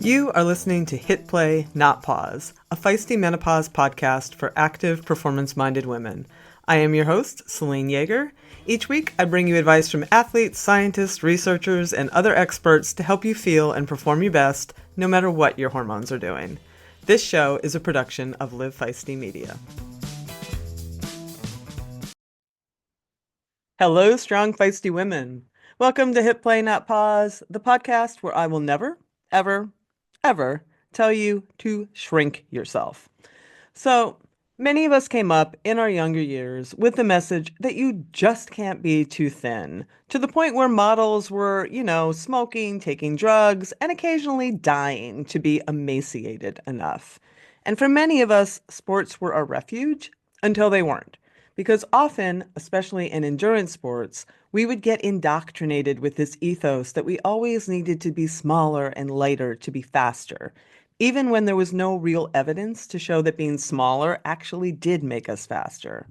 You are listening to Hit Play, Not Pause, a feisty menopause podcast for active, performance-minded women. I am your host, Celine Yeager. Each week, I bring you advice from athletes, scientists, researchers, and other experts to help you feel and perform your best, no matter what your hormones are doing. This show is a production of Live Feisty Media. Hello, strong, feisty women. Welcome to Hit Play, Not Pause, the podcast where I will never, ever tell you to shrink yourself. So, many of us came up in our younger years with the message that you just can't be too thin, to the point where models were, smoking, taking drugs, and occasionally dying to be emaciated enough. And for many of us, sports were our refuge until they weren't. Because often, especially in endurance sports, we would get indoctrinated with this ethos that we always needed to be smaller and lighter to be faster, even when there was no real evidence to show that being smaller actually did make us faster.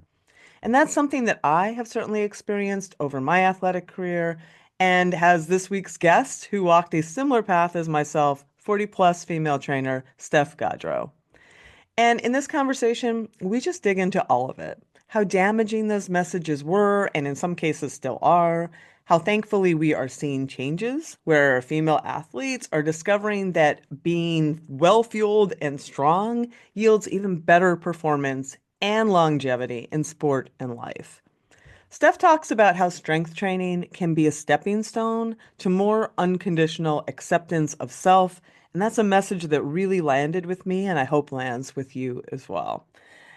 And that's something that I have certainly experienced over my athletic career, and has this week's guest, who walked a similar path as myself, 40-plus female trainer, Steph Gaudreau. And in this conversation, we just dig into all of it. How damaging those messages were, and in some cases still are. How thankfully we are seeing changes where female athletes are discovering that being well-fueled and strong yields even better performance and longevity in sport and life. Steph talks about how strength training can be a stepping stone to more unconditional acceptance of self, and that's a message that really landed with me, and I hope lands with you as well.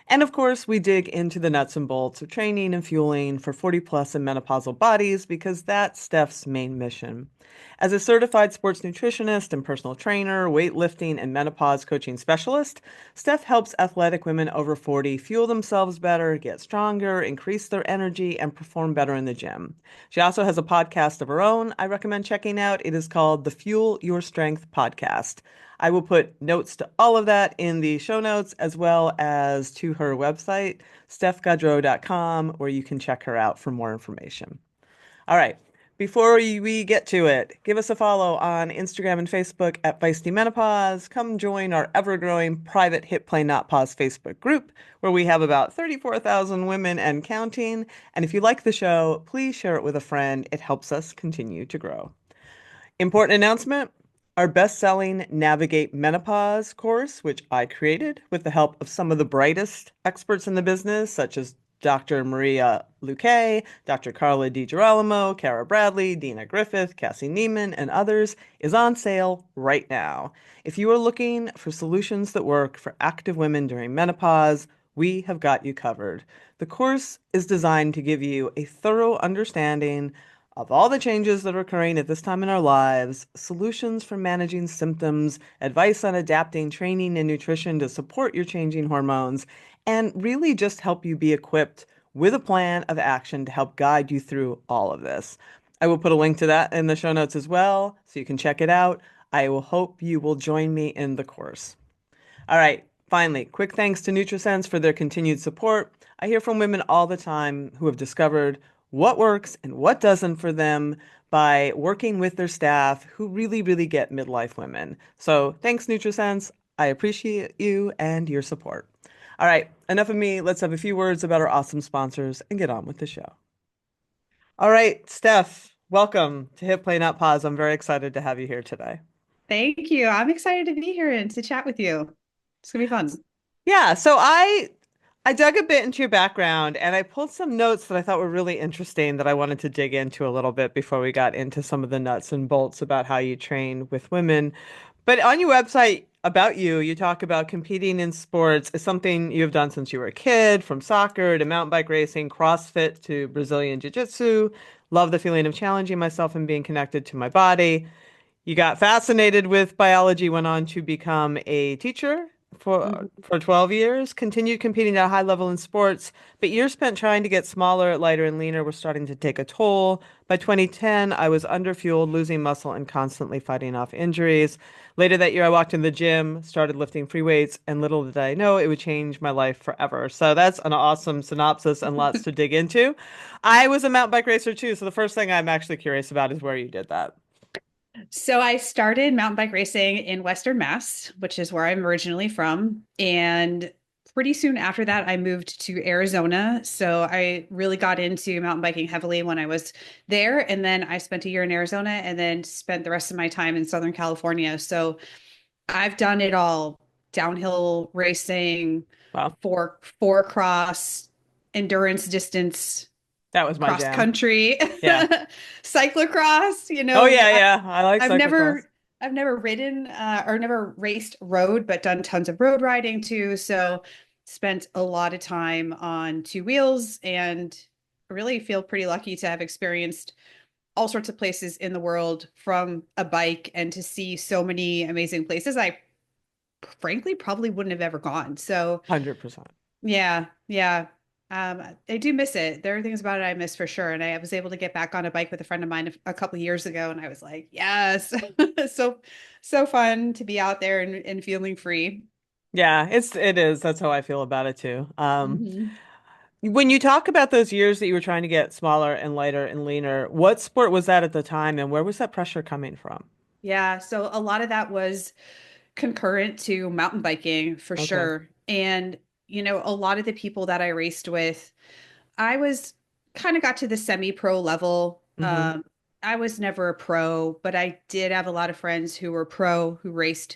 And of course, we dig into the nuts and bolts of training and fueling for 40-plus and menopausal bodies, because that's Steph's main mission. As a certified sports nutritionist and personal trainer, weightlifting, and menopause coaching specialist, Steph helps athletic women over 40 fuel themselves better, get stronger, increase their energy, and perform better in the gym. She also has a podcast of her own I recommend checking out. It is called the Fuel Your Strength Podcast. I will put notes to all of that in the show notes, as well as to her website, stephgaudreau.com, where you can check her out for more information. All right. Before we get to it, give us a follow on Instagram and Facebook at Feisty Menopause. Come join our ever-growing private Hit Play Not Pause Facebook group, where we have about 34,000 women and counting. And if you like the show, please share it with a friend. It helps us continue to grow. Important announcement. Our best-selling Navigate Menopause course, which I created with the help of some of the brightest experts in the business, such as Dr. Maria Luque, Dr. Carla DiGirolamo, Kara Bradley, Dina Griffith, Cassie Neiman, and others, is on sale right now. If you are looking for solutions that work for active women during menopause, we have got you covered. The course is designed to give you a thorough understanding of all the changes that are occurring at this time in our lives, solutions for managing symptoms, advice on adapting training and nutrition to support your changing hormones, and really just help you be equipped with a plan of action to help guide you through all of this. I will put a link to that in the show notes as well, so you can check it out. I will hope you will join me in the course. All right. Finally, quick thanks to NutriSense for their continued support. I hear from women all the time who have discovered what works and what doesn't for them by working with their staff who really, really get midlife women. So thanks, NutriSense. I appreciate you and your support. All right, enough of me. Let's have a few words about our awesome sponsors and get on with the show. All right, Steph, welcome to Hit Play Not Pause. I'm very excited to have you here today. Thank you. I'm excited to be here and to chat with you. It's gonna be fun. Yeah, so I dug a bit into your background, and I pulled some notes that I thought were really interesting that I wanted to dig into a little bit before we got into some of the nuts and bolts about how you train with women. But on your website about you, you talk about competing in sports is something you've done since you were a kid, from soccer to mountain bike racing, CrossFit to Brazilian Jiu-Jitsu. Love the feeling of challenging myself and being connected to my body. You got fascinated with biology, went on to become a teacher Mhm. for 12 years, continued competing at a high level in sports, but years spent trying to get smaller, lighter, and leaner were starting to take a toll. By 2010, I was underfueled, losing muscle, and constantly fighting off injuries. Later that year, I walked in the gym, started lifting free weights, and little did I know it would change my life forever. So that's an awesome synopsis and lots to dig into. I was a mountain bike racer too, so the first thing I'm actually curious about is where you did that. So I started mountain bike racing in Western Mass, which is where I'm originally from. And pretty soon after that, I moved to Arizona. So I really got into mountain biking heavily when I was there. And then I spent a year in Arizona and then spent the rest of my time in Southern California. So I've done it all: downhill racing, Well, four cross, endurance distance, that was my cross jam. country, Yeah. cyclocross, Oh yeah, yeah. I like I've cyclocross. I've never ridden or never raced road, but done tons of road riding too. So spent a lot of time on two wheels and really feel pretty lucky to have experienced all sorts of places in the world from a bike and to see so many amazing places I frankly probably wouldn't have ever gone. So 100%. yeah, yeah. I do miss it. There are things about it I miss for sure. And I was able to get back on a bike with a friend of mine a couple of years ago, and I was like, yes, so so fun to be out there and feeling free. Yeah, it is. That's how I feel about it too. Mhm. When you talk about those years that you were trying to get smaller and lighter and leaner, what sport was that at the time, and where was that pressure coming from? Yeah, so a lot of that was concurrent to mountain biking for Okay. sure. And a lot of the people that I raced with, I was kind of got to the semi-pro level. Hmm. I was never a pro, but I did have a lot of friends who were pro who raced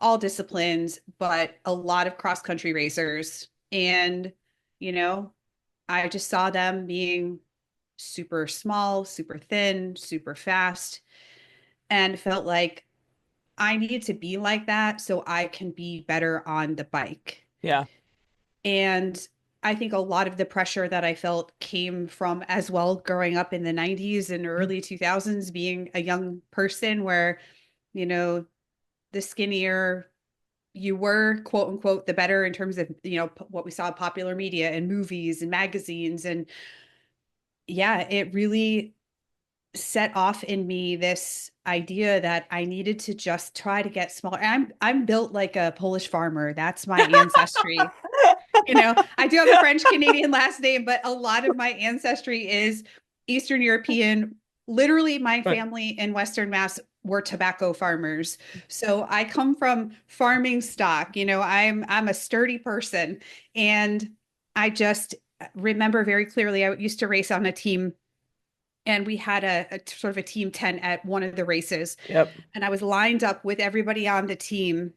all disciplines, but a lot of cross country racers. And, you know, I just saw them being super small, super thin, super fast, and felt like I needed to be like that so I can be better on the bike. Yeah. And I think a lot of the pressure that I felt came from as well growing up in the 90s and early 2000s, being a young person where, you know, the skinnier you were, quote unquote, the better in terms of, what we saw in popular media and movies and magazines. And yeah, it really set off in me this idea that I needed to just try to get smaller. I'm built like a Polish farmer. That's my ancestry. I do have a French Canadian last name, but a lot of my ancestry is Eastern European. Literally, my Right. family in Western Mass were tobacco farmers. So I come from farming stock. I'm a sturdy person. And I just remember very clearly I used to race on a team, and we had a sort of a team 10 at one of the races. Yep. And I was lined up with everybody on the team.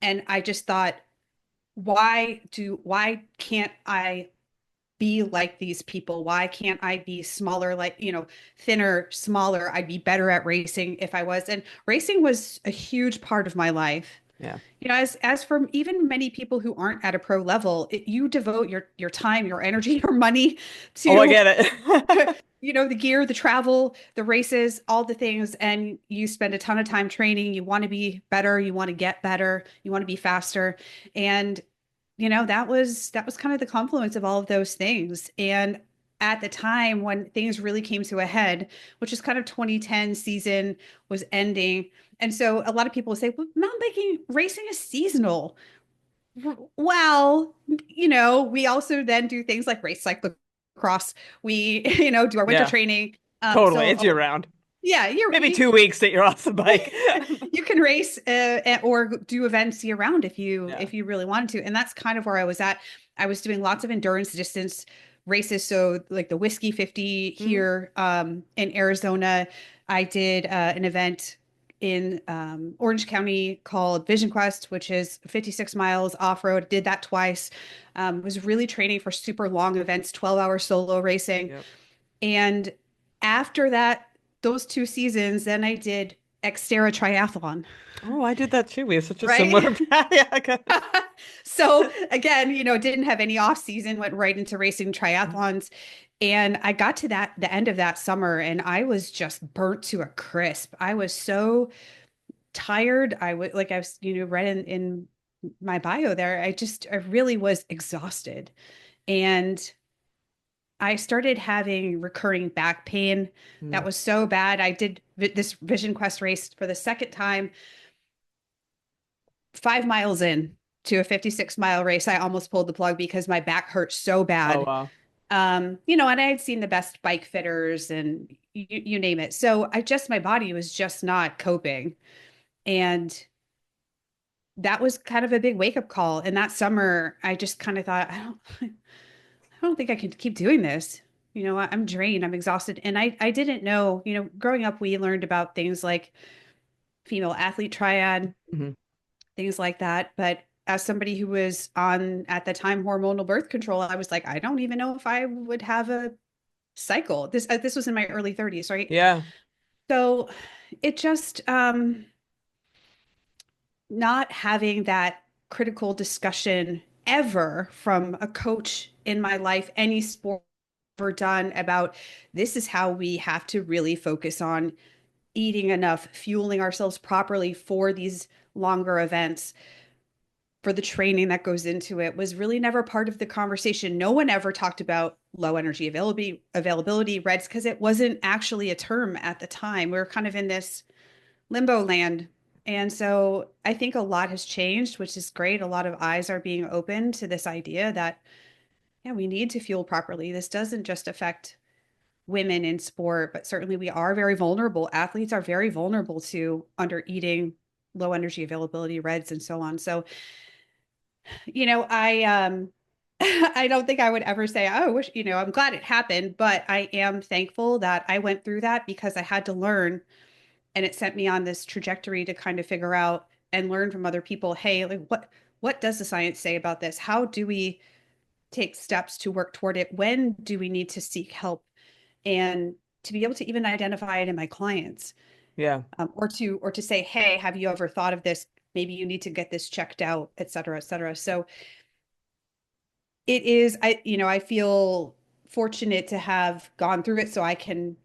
And I just thought, why can't I be like these people? Why can't I be smaller, like, thinner, smaller? I'd be better at racing if I was. And racing was a huge part of my life. Yeah. As for even many people who aren't at a pro level, you devote your time, your energy, your money Oh, I to get it. the gear, the travel, the races, all the things, and you spend a ton of time training. You want to be better, you want to get better, you want to be faster. And that was kind of the confluence of all of those things. And at the time when things really came to a head, which is kind of 2010 season was ending. And so a lot of people say, well, mountain biking racing is seasonal. Well, we also then do things like race cyclocross. We, do our winter Yeah, training. totally. It's year round. Yeah, Maybe 2 weeks that you're off the bike. you can race or do events year round if you Yeah. if you really wanted to. And that's kind of where I was at. I was doing lots of endurance distance races. So like the Whiskey 50 Hmm. here in Arizona. I did an event in Orange County called Vision Quest, which is 56 miles off road. Did that twice. Was really training for super long events, 12-hour solo racing. Yep. And after that, those two seasons, then I did Xterra Triathlon, Oh, I did that too. We have such a right? similar path. Yeah. So again, didn't have any off season, went right into racing triathlons. And I got to the end of that summer and I was just burnt to a crisp. I was so tired. I would like I was, read in my bio there. I really was exhausted. And I started having recurring back pain that Mm. was so bad. I did this Vision Quest race for the second time, 5 miles in to a 56-mile race. I almost pulled the plug because my back hurt so Oh, bad. wow. And I had seen the best bike fitters and you name it. So my body was just not coping. And that was kind of a big wake up call. And that summer, I just kind of thought, I don't think I can keep doing this. I'm drained, I'm exhausted. And I didn't know, growing up, we learned about things like female athlete triad, Mhm. things like that. But as somebody who was on, at the time, hormonal birth control, I was like, I don't even know if I would have a cycle. This was in my early 30s, right? Yeah. So it just not having that critical discussion ever from a coach in my life, any sport ever done, about this is how we have to really focus on eating enough, fueling ourselves properly for these longer events, for the training that goes into it, was really never part of the conversation. No one ever talked about low energy availability REDS, because it wasn't actually a term at the time. We were kind of in this limbo land. And so I think a lot has changed, which is great. A lot of eyes are being opened to this idea that, yeah, we need to fuel properly. This doesn't just affect women in sport, but certainly we are very vulnerable. Athletes are very vulnerable to under eating, low energy availability, REDS, and so on. So, I I don't think I would ever say, oh, I wish, I'm glad it happened, but I am thankful that I went through that, because I had to learn, and it sent me on this trajectory to kind of figure out and learn from other people, hey, like what does the science say about this? How do we take steps to work toward it? When do we need to seek help? And to be able to even identify it in my clients, Yeah. or to say, hey, have you ever thought of this? Maybe you need to get this checked out, et cetera, et cetera. So it is, I feel fortunate to have gone through it so I can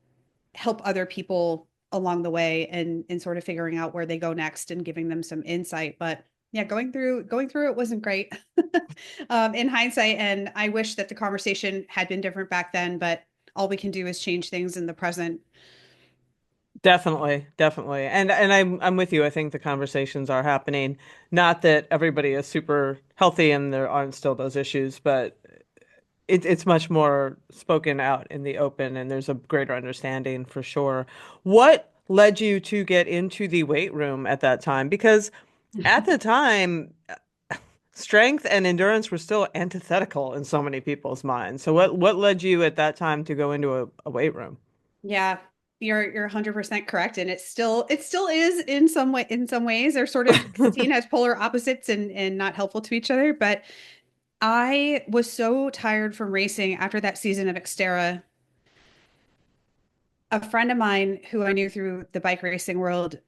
help other people along the way, and sort of figuring out where they go next and giving them some insight. But yeah, going through it wasn't great in hindsight. And I wish that the conversation had been different back then, but all we can do is change things in the present. Definitely, definitely. And I'm with you. I think the conversations are happening. Not that everybody is super healthy and there aren't still those issues, but it's much more spoken out in the open and there's a greater understanding for sure. What led you to get into the weight room at that time? Because at the time, strength and endurance were still antithetical in so many people's minds. So what led you at that time to go into a weight room? Yeah, you're 100% correct, and it still is in some ways. They're sort of seen as polar opposites, and not helpful to each other. But I was so tired from racing after that season of Xterra. A friend of mine who I knew through the bike racing world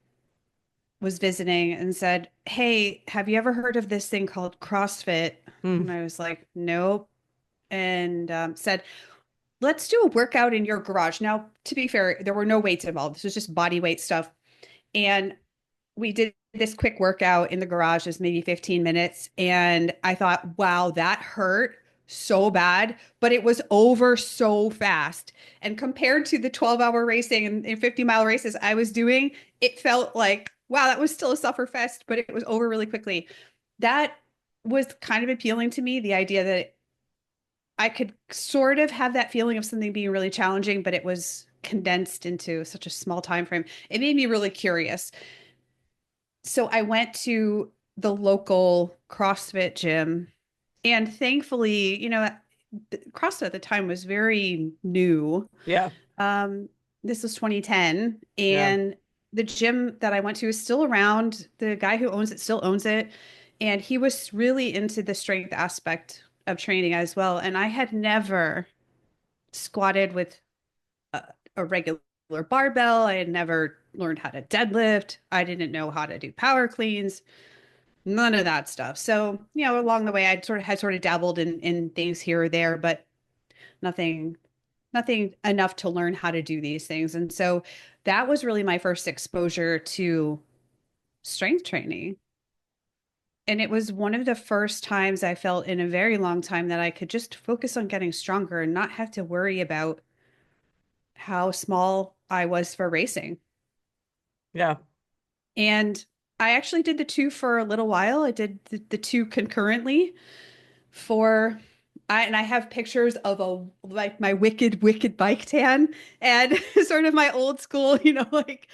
was visiting and said, "Hey, have you ever heard of this thing called CrossFit?" Hmm. And I was like, "Nope." And said, "Let's do a workout in your garage." Now, to be fair, there were no weights involved. This was just body weight stuff. And we did this quick workout in the garage, just maybe 15 minutes. And I thought, wow, that hurt so bad, but it was over so fast. And compared to the 12-hour racing and 50-mile races I was doing, it felt like, wow, that was still a suffer fest, but it was over really quickly. That was kind of appealing to me, the idea that I could sort of have that feeling of something being really challenging, but it was condensed into such a small time frame. It made me really curious. So I went to the local CrossFit gym, and thankfully, CrossFit at the time was very new. Yeah. Um, this was 2010, Yeah. and the gym that I went to is still around. The guy who owns it still owns it, and he was really into the strength aspect of training as well. And I had never squatted with a, a regular barbell. I had never learned how to deadlift. I didn't know how to do power cleans, none of that stuff. So, along the way, I sort of dabbled in things here or there, but nothing nothing enough to learn how to do these things. And so that was really my first exposure to strength training. And it was one of the first times I felt in a very long time that I could just focus on getting stronger and not have to worry about how small I was for racing. Yeah. And I actually did the two for a little while. I did the two concurrently for I have pictures of a like my wicked bike tan and sort of my old school, like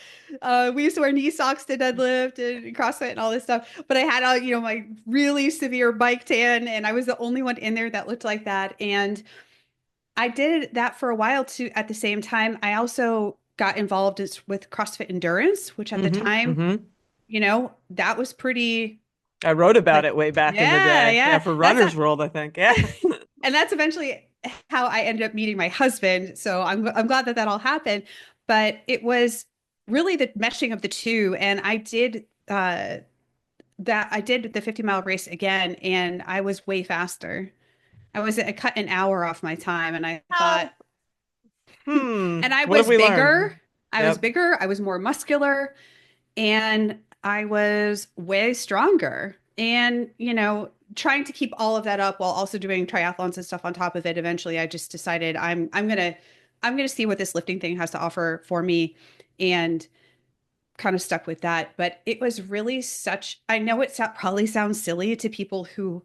we used to wear knee socks to deadlift and CrossFit and all this stuff. But I had my really severe bike tan, and I was the only one in there that looked like that. And I did that for a while too. At the same time, I also got involved with CrossFit Endurance, which at the time, Hmm. that was pretty I wrote about like, it way back in the yeah, day. Yeah, yeah. for That's Runner's not, World, I think. Yeah. and that's eventually how I ended up meeting my husband. So I'm glad that that all happened. But it was really the meshing of the two, and I did the 50-mile race again, and I was way faster. I cut an hour off my time, and I thought, Oh, and I what have was we bigger. learned? I was Yep. bigger. I was more muscular, and I was way stronger. And, trying to keep all of that up while also doing triathlons and stuff on top of it, eventually I just decided I'm gonna see what this lifting thing has to offer for me, and kind of stuck with that. But it was really I know probably sounds silly to people who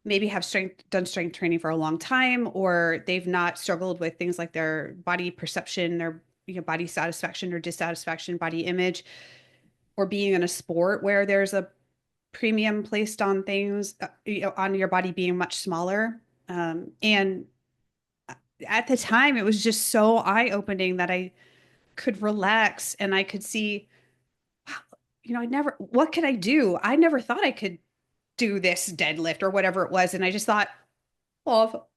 maybe have done strength training for a long time, or they've not struggled with things like their body perception or body satisfaction or dissatisfaction, body image, or being in a sport where there's a premium placed on things, on your body being much smaller. And at the time, it was just so eye-opening that I could relax and I could see, wow, what could I do? I never thought I could do this deadlift or whatever it was. And I just thought, well,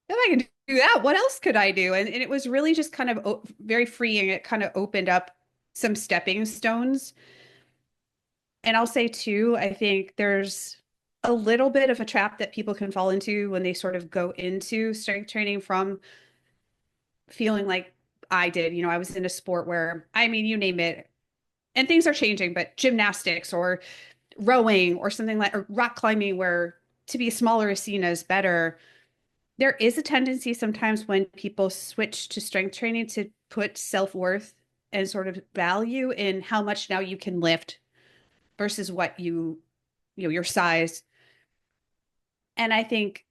if I can do that, what else could I do? And it was really just kind of very freeing. It kind of opened up some stepping stones. And I'll say too, I think there's a little bit of a trap that people can fall into when they sort of go into strength training from feeling like I did. I was in a sport where, I mean, you name it, and things are changing, but gymnastics or rowing or something like, or rock climbing, where to be smaller is seen as better. There is a tendency sometimes when people switch to strength training to put self-worth and sort of value in how much now you can lift versus what your size. And I think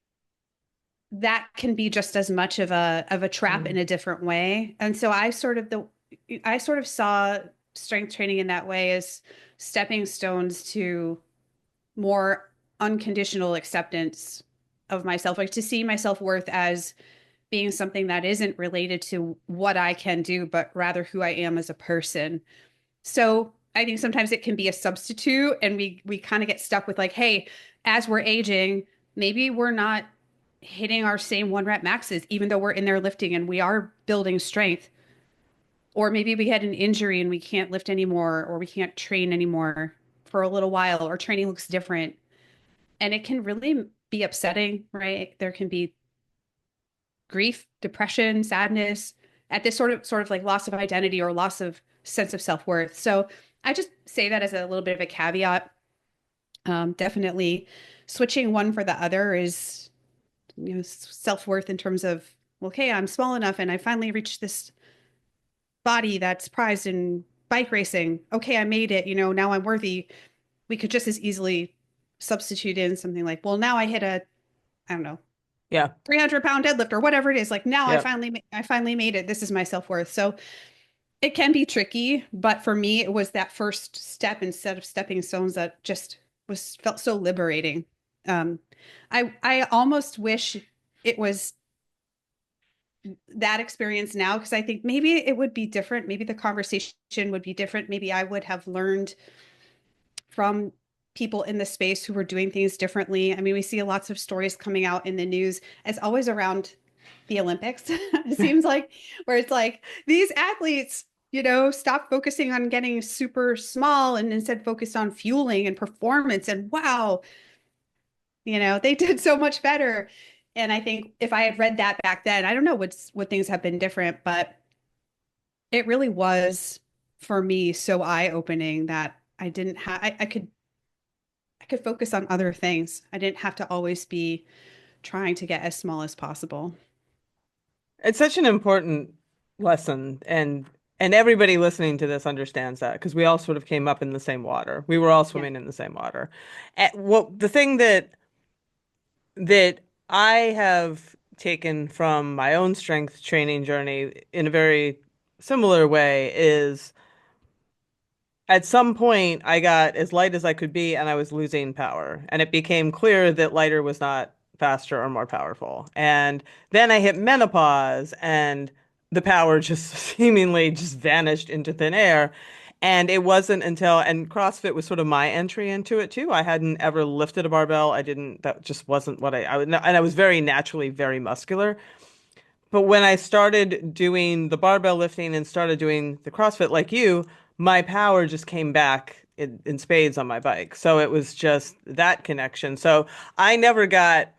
that can be just as much of a trap in Mm. a different way. And so I sort of saw strength training in that way as stepping stones to more unconditional acceptance of myself, like to see my self-worth as being something that isn't related to what I can do, but rather who I am as a person. So I think sometimes it can be a substitute, and we kind of get stuck with like, hey, as we're aging, maybe we're not hitting our same one rep maxes, even though we're in there lifting and we are building strength. Or maybe we had an injury and we can't lift anymore, or we can't train anymore for a little while, or training looks different. And it can really be upsetting, right? There can be grief, depression, sadness at this sort of like loss of identity or loss of sense of self-worth. So I just say that as a little bit of a caveat. Definitely switching one for the other is, self-worth in terms of, okay, I'm small enough and I finally reached this body that's prized in bike racing. Okay, I made it, now I'm worthy. We could just as easily substitute in something like, well, now I hit I don't know, Yeah. 300-pound deadlift or whatever it is. Like now Yep. I finally made it. This is my self-worth. So it can be tricky, but for me, it was that first step instead of stepping stones that just felt so liberating. Um, I almost wish it was that experience now, because I think maybe it would be different. Maybe the conversation would be different. Maybe I would have learned from people in the space who were doing things differently. I mean, we see lots of stories coming out in the news, as always around the Olympics, it seems like, where it's like these athletes, stop focusing on getting super small and instead focused on fueling and performance. And wow, they did so much better. And I think if I had read that back then, I don't know what things have been different, but it really was for me so eye-opening that I didn't have I could focus on other things. I didn't have to always be trying to get as small as possible. It's such an important lesson, and everybody listening to this understands that because we all sort of came up in the same water. We were all Yeah. swimming in the same water. Well, the thing that I have taken from my own strength training journey in a very similar way is at some point I got as light as I could be and I was losing power. And it became clear that lighter was not faster or more powerful. And then I hit menopause and the power just seemingly just vanished into thin air. And it wasn't until, and CrossFit was sort of my entry into it too. I hadn't ever lifted a barbell. I didn't, that just wasn't what and I was very naturally very muscular. But when I started doing the barbell lifting and started doing the CrossFit like you, my power just came back in spades on my bike. So it was just that connection. So I never got,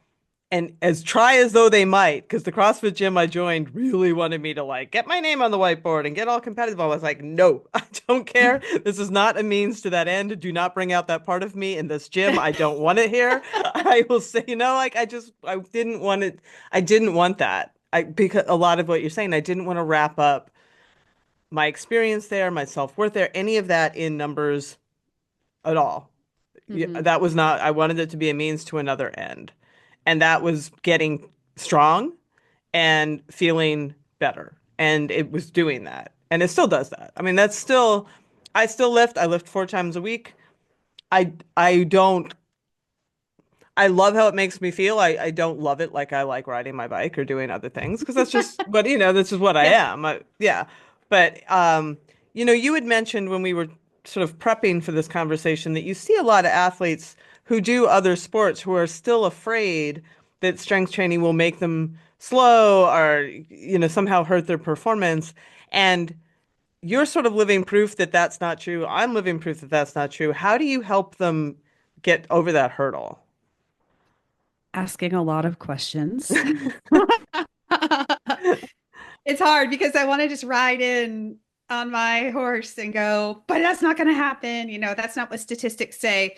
and as try as though they might, because the CrossFit gym I joined really wanted me to like get my name on the whiteboard and get all competitive. I was like, no, I don't care. This is not a means to that end. Do not bring out that part of me in this gym. I don't want it here. I will say, like I didn't want it. I didn't want that. Because a lot of what you're saying, I didn't want to wrap up my experience there, my self-worth there, any of that in numbers at all. Yeah, Hmm. that was not, I wanted it to be a means to another end. And that was getting strong and feeling better. And it was doing that. And it still does that. I mean, I still lift. I lift 4 times a week. I don't I love how it makes me feel. I don't love it like I like riding my bike or doing other things because that's just what, this is what I Yep. am. Yeah. But, you had mentioned when we were sort of prepping for this conversation that you see a lot of athletes who do other sports who are still afraid that strength training will make them slow or, somehow hurt their performance. And you're sort of living proof that that's not true. I'm living proof that that's not true. How do you help them get over that hurdle? Asking a lot of questions. It's hard because I want to just ride in on my horse and go, but that's not going to happen. That's not what statistics say.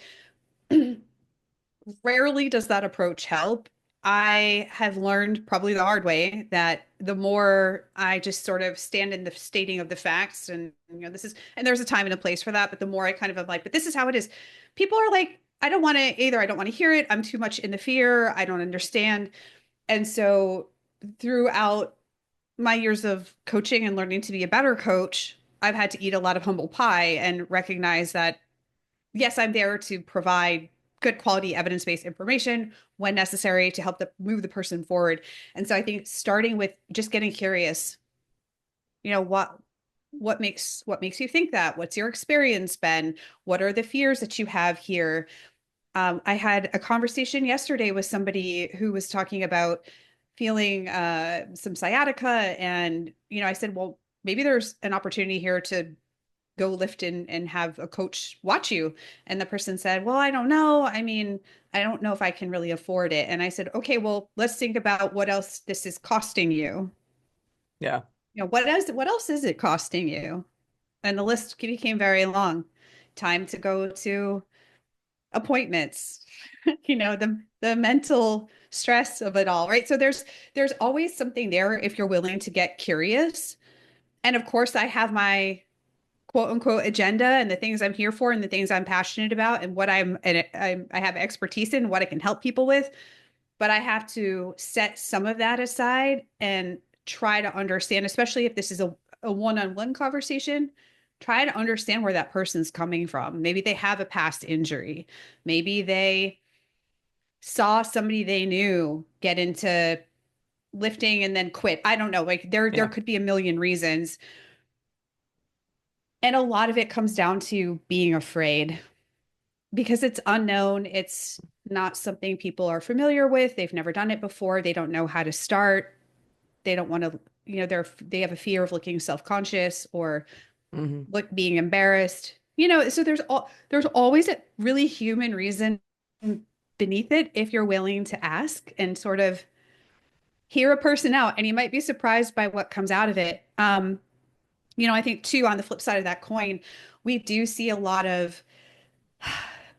Rarely does that approach help. I have learned probably the hard way that the more I just sort of stand in the stating of the facts and this is and there's a time and a place for that, but the more I kind of am like, but this is how it is. People are like, I don't want to hear it. I'm too much in the fear. I don't understand. And so throughout my years of coaching and learning to be a better coach, I've had to eat a lot of humble pie and recognize that yes, I'm there to provide good quality evidence-based information when necessary to help move the person forward. And so I think starting with just getting curious, you know, what makes you think that? What's your experience been? What are the fears that you have here? I had a conversation yesterday with somebody who was talking about feeling some sciatica, and I said, well, maybe there's an opportunity here to go lift and have a coach watch you. And the person said, well, I don't know. I mean, I don't know if I can really afford it. And I said, okay, well, let's think about what else this is costing you. Yeah. What else is it costing you? And the list became very long. Time to go to appointments, the mental stress of it all, right? So there's always something there if you're willing to get curious. And of course, I have my quote unquote agenda and the things I'm here for and the things I'm passionate about and I have expertise in, what I can help people with. But I have to set some of that aside and try to understand, especially if this is a one-on-one conversation, try to understand where that person's coming from. Maybe they have a past injury. Maybe they saw somebody they knew get into lifting and then quit. I don't know. Like there Yeah. could be a million reasons. And a lot of it comes down to being afraid because it's unknown. It's not something people are familiar with. They've never done it before. They don't know how to start. They don't want to, they have a fear of looking self-conscious or Hmm. being embarrassed. So there's always a really human reason beneath it if you're willing to ask and sort of hear a person out, and you might be surprised by what comes out of it. I think too, on the flip side of that coin, we do see a lot of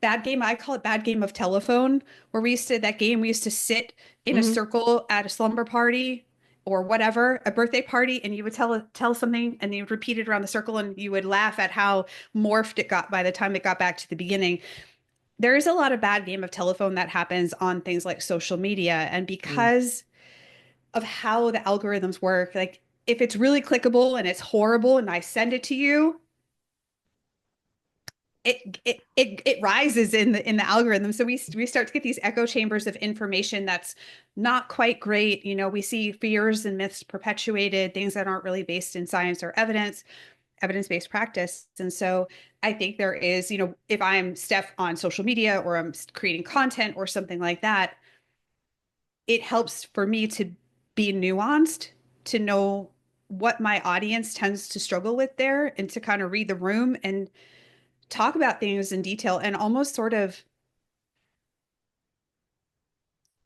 bad game. I call it bad game of telephone, where we used to sit in a Hmm. circle at a slumber party or whatever, a birthday party, and you would tell something and you would repeat it around the circle and you would laugh at how morphed it got by the time it got back to the beginning. there is a lot of bad game of telephone that happens on things like social media. And Mm. because of how the algorithms work, like if it's really clickable and it's horrible and I send it to you, it rises in the algorithm. So we start to get these echo chambers of information that's not quite great. You know, we see fears and myths perpetuated, things that aren't really based in science or evidence-based practice. And so I think there is, you know, if I'm Steph on social media or I'm creating content or something like that, it helps for me to be nuanced, to know what my audience tends to struggle with there, and to kind of read the room and talk about things in detail and almost sort of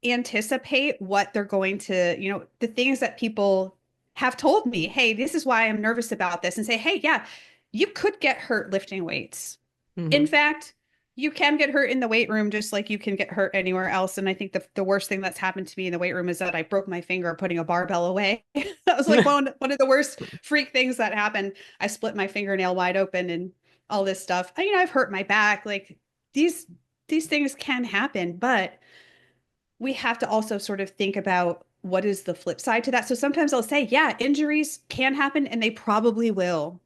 anticipate what they're going to, you know, the things that people have told me. Hey, this is why I'm nervous about this. And say, hey, yeah, you could get hurt lifting weights. In Hmm. fact, you can get hurt in the weight room just like you can get hurt anywhere else. And I think the worst thing that's happened to me in the weight room is that I broke my finger putting a barbell away. That was like one of the worst freak things that happened. I split my fingernail wide open and all this stuff. You know, I've hurt my back. Like these these things can happen, but we have to also sort of think about what is the flip side to that. So sometimes I'll say, yeah, injuries can happen and they probably will,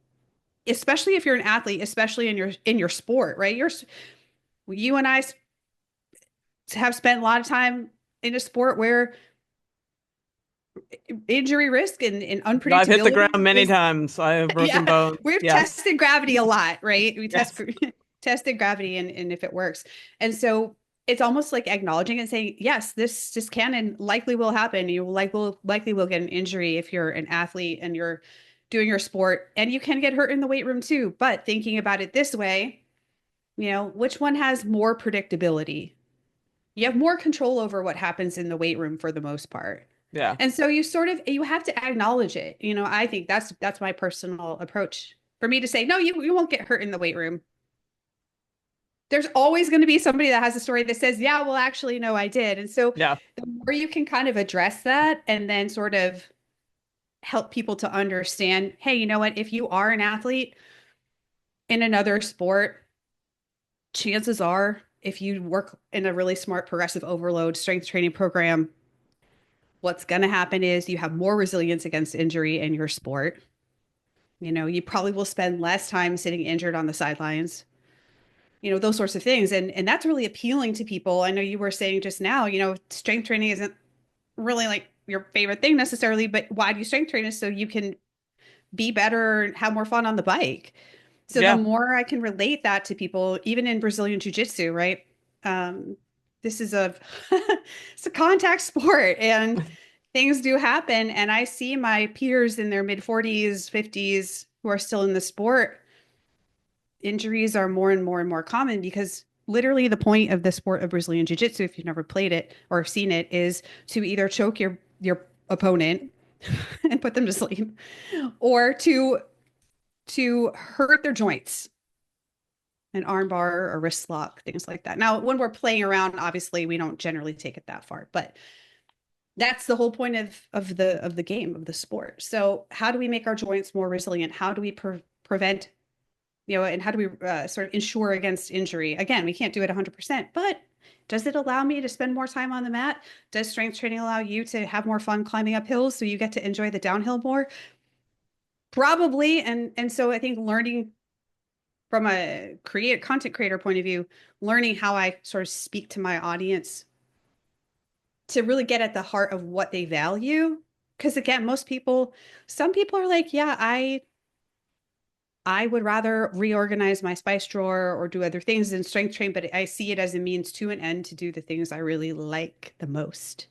especially if you're an athlete, especially in your sport, right? You and I have spent a lot of time in a sport where injury risk and I've hit the ground unpredictability many is, times. I have broken yeah, bones. we've Yes. tested gravity a lot, right? We Yes. tested gravity and if it works. And so it's almost like acknowledging and saying, yes, this can and likely will happen. You will likely will get an injury if you're an athlete and you're doing your sport, and you can get hurt in the weight room too. But thinking about it this way, you know, which one has more predictability? You have more control over what happens in the weight room for the most part. Yeah. And so you sort of you have to acknowledge it. You know, I think that's my personal approach. For me to say, no, you won't get hurt in the weight room. There's always going to be somebody that has a story that says, yeah, well, actually, no, I did. And so Yeah. the more you can kind of address that and then sort of help people to understand, hey, you know what, if you are an athlete in another sport, chances are if you work in a really smart progressive overload strength training program, what's going to happen is you have more resilience against injury in your sport. You know, you probably will spend less time sitting injured on the sidelines, you know, those sorts of things. And that's really appealing to people. I know you were saying just now, you know, strength training isn't really like your favorite thing necessarily, but why do you strength train is so you can be better and have more fun on the bike. So the Yeah. more I can relate that to people, even in Brazilian Jiu-Jitsu, right? Um, this is a it's a contact sport and things do happen. And I see my peers in their mid 40s, 50s who are still in the sport. Injuries are more and more and more common because literally the point of the sport of Brazilian Jiu-Jitsu, if you've never played it or seen it, is to either choke your opponent and put them to sleep, or to hurt their joints, an armbar or wrist lock, things like that. Now, when we're playing around, obviously we don't generally take it that far, but that's the whole point of the game of the sport. So, how do we make our joints more resilient? How do we prevent, you know, and how do we sort of ensure against injury? Again, we can't do it 100%, but does it allow me to spend more time on the mat? Does strength training allow you to have more fun climbing up hills so you get to enjoy the downhill more? Probably. And so I think learning from a content creator point of view, learning how I sort of speak to my audience to really get at the heart of what they value. Because again, some people are like, yeah, I would rather reorganize my spice drawer or do other things than strength train, but I see it as a means to an end to do the things I really like the most.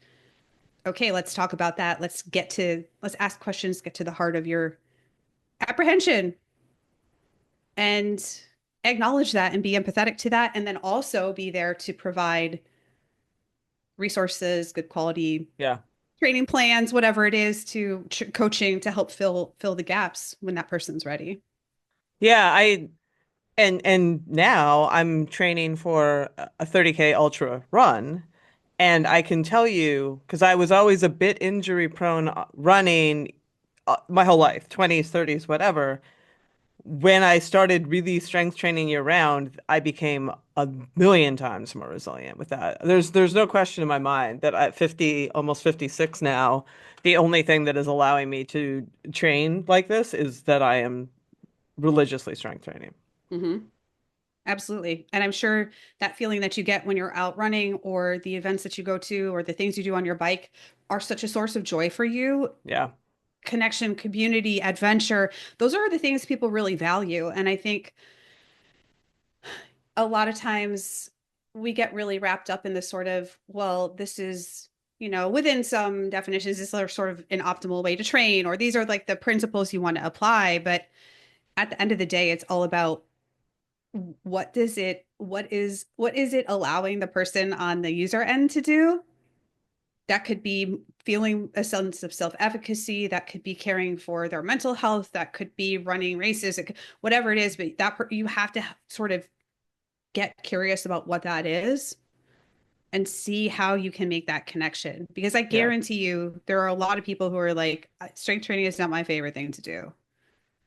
Okay, let's talk about that. Let's ask questions, get to the heart of your apprehension and acknowledge that and be empathetic to that. And then also be there to provide resources, good quality Yeah. training plans, whatever it is, to coaching to help fill the gaps when that person's ready. Yeah. And now I'm training for a 30K ultra run. And I can tell you, because I was always a bit injury prone running my whole life, 20s, 30s, whatever. when I started really strength training year round, I became a million times more resilient with that. There's no question in my mind that at 50, almost 56 now, the only thing that is allowing me to train like this is that I am religiously strength training. Mm-hmm. Absolutely. And I'm sure that feeling that you get when you're out running or the events that you go to or the things you do on your bike are such a source of joy for you. Yeah. Connection, community, adventure. Those are the things people really value. And I think a lot of times we get really wrapped up in this sort of, well, this is, within some definitions, this is sort of an optimal way to train, or these are like the principles you want to apply. But at the end of the day, it's all about what is it allowing the person on the user end to do. That could be feeling a sense of self-efficacy, that could be caring for their mental health, that could be running races, whatever it is, but you have to sort of get curious about what that is and see how you can make that connection, because I Yeah. guarantee you there are a lot of people who are like, strength training is not my favorite thing to do,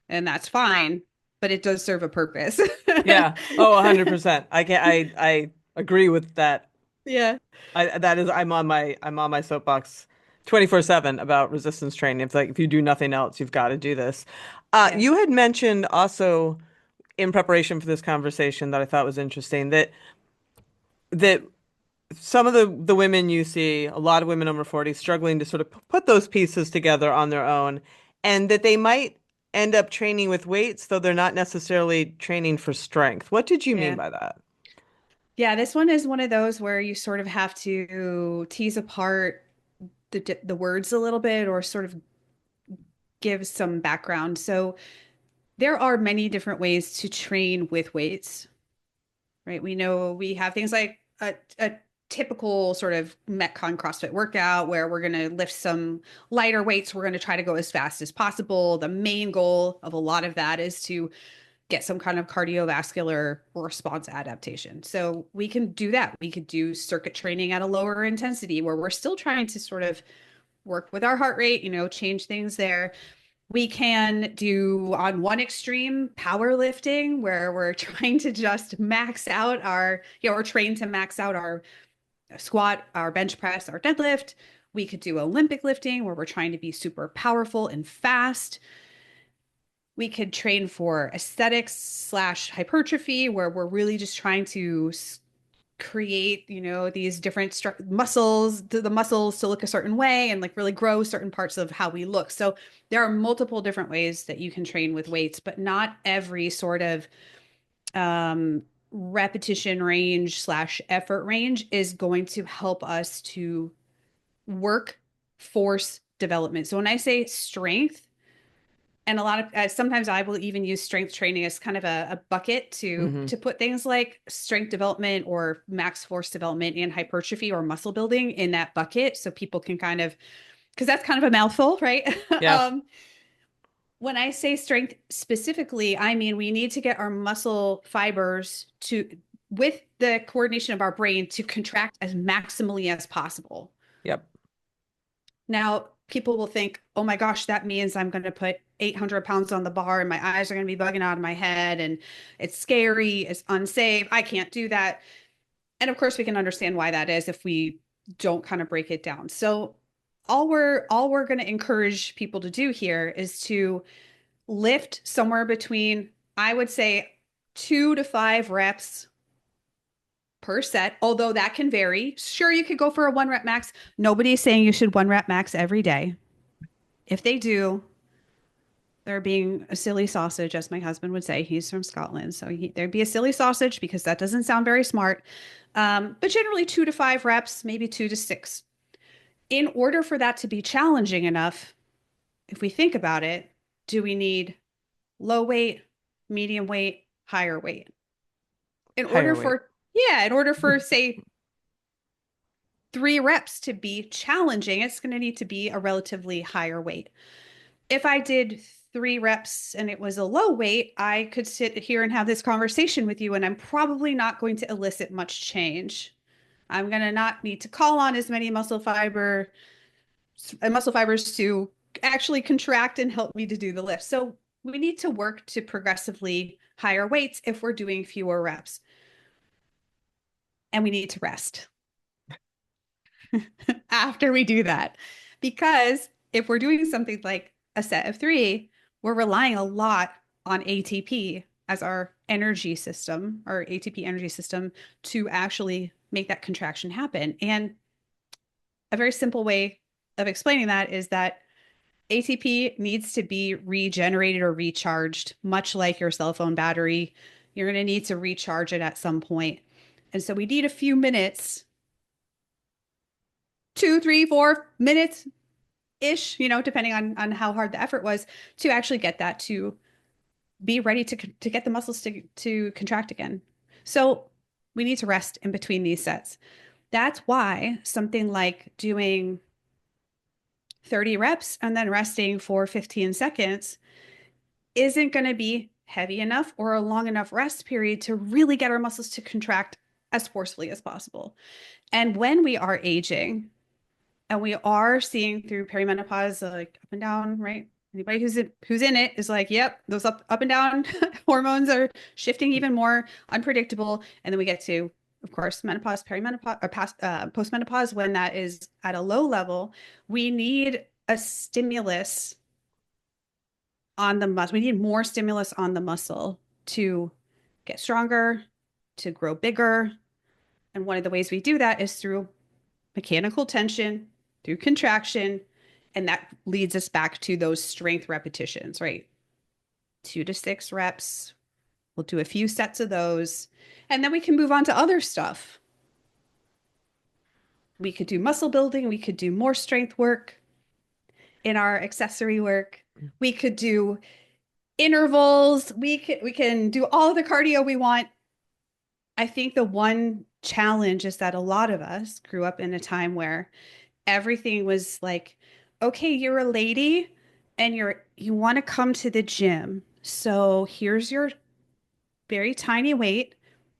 and that's fine, but it does serve a purpose. Yeah. Oh, 100%. I agree with that. Yeah. I'm on my soapbox 24/7 about resistance training. It's like if you do nothing else, you've got to do this. You Yes. had mentioned also in preparation for this conversation that I thought was interesting that some of the women you see, a lot of women over 40 struggling to sort of put those pieces together on their own, and that they might end up training with weights, though they're not necessarily training for strength. What did you mean Yeah. by that? Yeah, this one is one of those where you sort of have to tease apart the words a little bit, or sort of give some background. So there are many different ways to train with weights, right? We know we have things like a typical sort of Metcon CrossFit workout where we're going to lift some lighter weights. We're going to try to go as fast as possible. The main goal of a lot of that is to get some kind of cardiovascular response adaptation. So we can do that. We could do circuit training at a lower intensity where we're still trying to sort of work with our heart rate, change things there. We can do on one extreme powerlifting where we're trying to just max out we're trained to max out our squat, our bench press, our deadlift. We could do Olympic lifting where we're trying to be super powerful and fast. We could train for aesthetics slash hypertrophy where we're really just trying to create, these different muscles, the muscles to look a certain way and like really grow certain parts of how we look. So there are multiple different ways that you can train with weights, but not every sort of um, repetition range slash effort range is going to help us to work force development. So when I say strength, and a lot of sometimes I will even use strength training as kind of a bucket to Hmm. put things like strength development or max force development and hypertrophy or muscle building in that bucket, so people can kind of, because that's kind of a mouthful, right? Yeah. When I say strength specifically, I mean we need to get our muscle fibers to, with the coordination of our brain, to contract as maximally as possible. Yep. Now, people will think, oh my gosh, that means I'm going to put 800 pounds on the bar and my eyes are going to be bugging out of my head and it's scary, it's unsafe. I can't do that. And of course, we can understand why that is if we don't kind of break it down. So, all we're going to encourage people to do here is to lift somewhere between, I would say, 2 to 5 reps per set, although that can vary. Sure, you could go for a 1 rep max. Nobody's saying you should 1 rep max every day. If they do, they're being a silly sausage, as my husband would say. He's from Scotland. So there'd be a silly sausage because that doesn't sound very smart. But generally, 2 to 5 reps, maybe 2 to 6. In order for that to be challenging enough, if we think about it, do we need low weight, medium weight, higher weight? In order Higher weight. for, yeah, in order for, say, 3 reps to be challenging, it's going to need to be a relatively higher weight. If I did 3 reps and it was a low weight, I could sit here and have this conversation with you, and I'm probably not going to elicit much change. I'm going to not need to call on as many muscle fibers to actually contract and help me to do the lift. So we need to work to progressively higher weights if we're doing fewer reps. And we need to rest after we do that. Because if we're doing something like a set of three, we're relying a lot on ATP as our energy system, our ATP energy system to actually make that contraction happen. And a very simple way of explaining that is that ATP needs to be regenerated or recharged, much like your cell phone battery. You're going to need to recharge it at some point. And so we need a few minutes, 2, 3, 4 minutes ish, depending on how hard the effort was, to actually get that to be ready to get the muscles to contract again. So we need to rest in between these sets. That's why something like doing 30 reps and then resting for 15 seconds isn't going to be heavy enough or a long enough rest period to really get our muscles to contract as forcefully as possible. And when we are aging and we are seeing through perimenopause, like up and down, right? Anybody who's in it is like, yep, those up and down hormones are shifting even more unpredictable. And then we get to, of course, menopause, perimenopause, or postmenopause, when that is at a low level. We need a stimulus on the muscle. We need more stimulus on the muscle to get stronger, to grow bigger. And one of the ways we do that is through mechanical tension, through contraction. And that leads us back to those strength repetitions, right? 2 to 6 reps. We'll do a few sets of those. And then we can move on to other stuff. We could do muscle building. We could do more strength work in our accessory work. We could do intervals. We can do all the cardio we want. I think the one challenge is that a lot of us grew up in a time where everything was like, okay, you're a lady and you want to come to the gym. So here's your very tiny weight.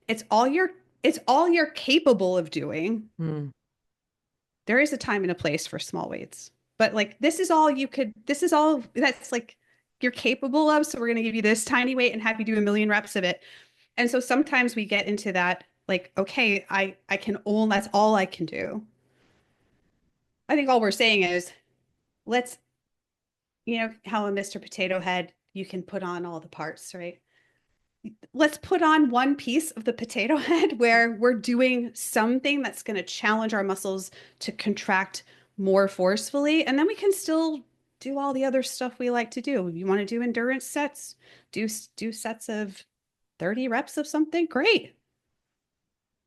It's all you're capable of doing. Mm. There is a time and a place for small weights. But like this is all that's like you're capable of. So we're going to give you this tiny weight and have you do a million reps of it. And so sometimes we get into that, like, okay, I can own, that's all I can do. I think all we're saying is let's, how in Mr. Potato Head, you can put on all the parts, right? Let's put on one piece of the potato head where we're doing something that's going to challenge our muscles to contract more forcefully. And then we can still do all the other stuff we like to do. If you want to do endurance sets, do sets of 30 reps of something, great.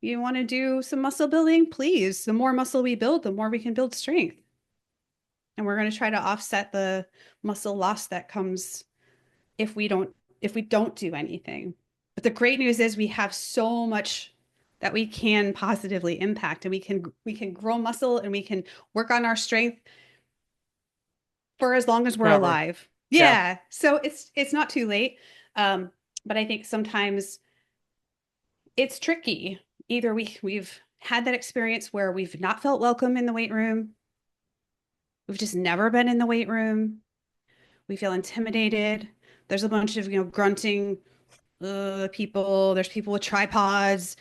You want to do some muscle building, please. The more muscle we build, the more we can build strength. And we're going to try to offset the muscle loss that comes if we don't do anything. But the great news is we have so much that we can positively impact, and we can grow muscle and we can work on our strength for as long as we're Forever. alive. Yeah. Yeah. So it's not too late. But I think sometimes it's tricky. Either we've had that experience where we've not felt welcome in the weight room. We've just never been in the weight room. We feel intimidated. There's a bunch of, grunting people. There's people with tripods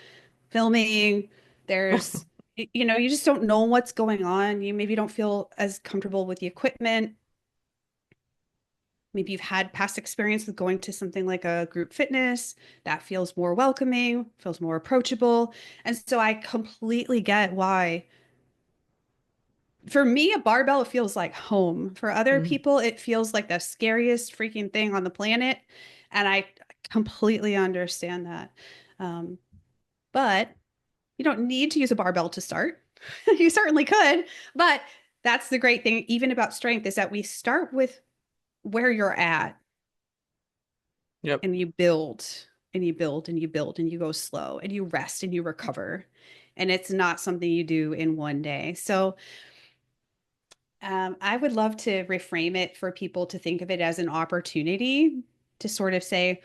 filming. There's, you just don't know what's going on. You maybe don't feel as comfortable with the equipment. Maybe you've had past experience with going to something like a group fitness that feels more welcoming, feels more approachable. And so I completely get why. For me, a barbell, it feels like home. For other Mm. people, it feels like the scariest freaking thing on the planet. And I completely understand that. Um, but you don't need to use a barbell to start. You certainly could. But that's the great thing, even about strength, is that we start with where you're at Yep. and you build and you build and you build and you go slow and you rest and you recover. And it's not something you do in one day. So I would love to reframe it for people to think of it as an opportunity to sort of say,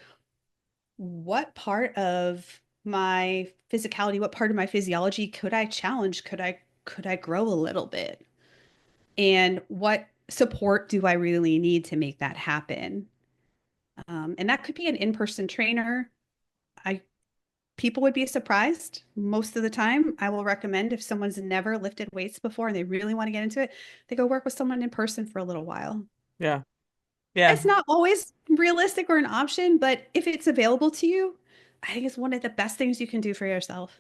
what part of my physicality, what part of my physiology could I challenge? Could I grow a little bit? And what support do I really need to make that happen? And that could be an in-person trainer. I People would be surprised most of the time. I will recommend if someone's never lifted weights before and they really want to get into it, they go work with someone in person for a little while. Yeah. Yeah. It's not always realistic or an option, but if it's available to you, I think it's one of the best things you can do for yourself.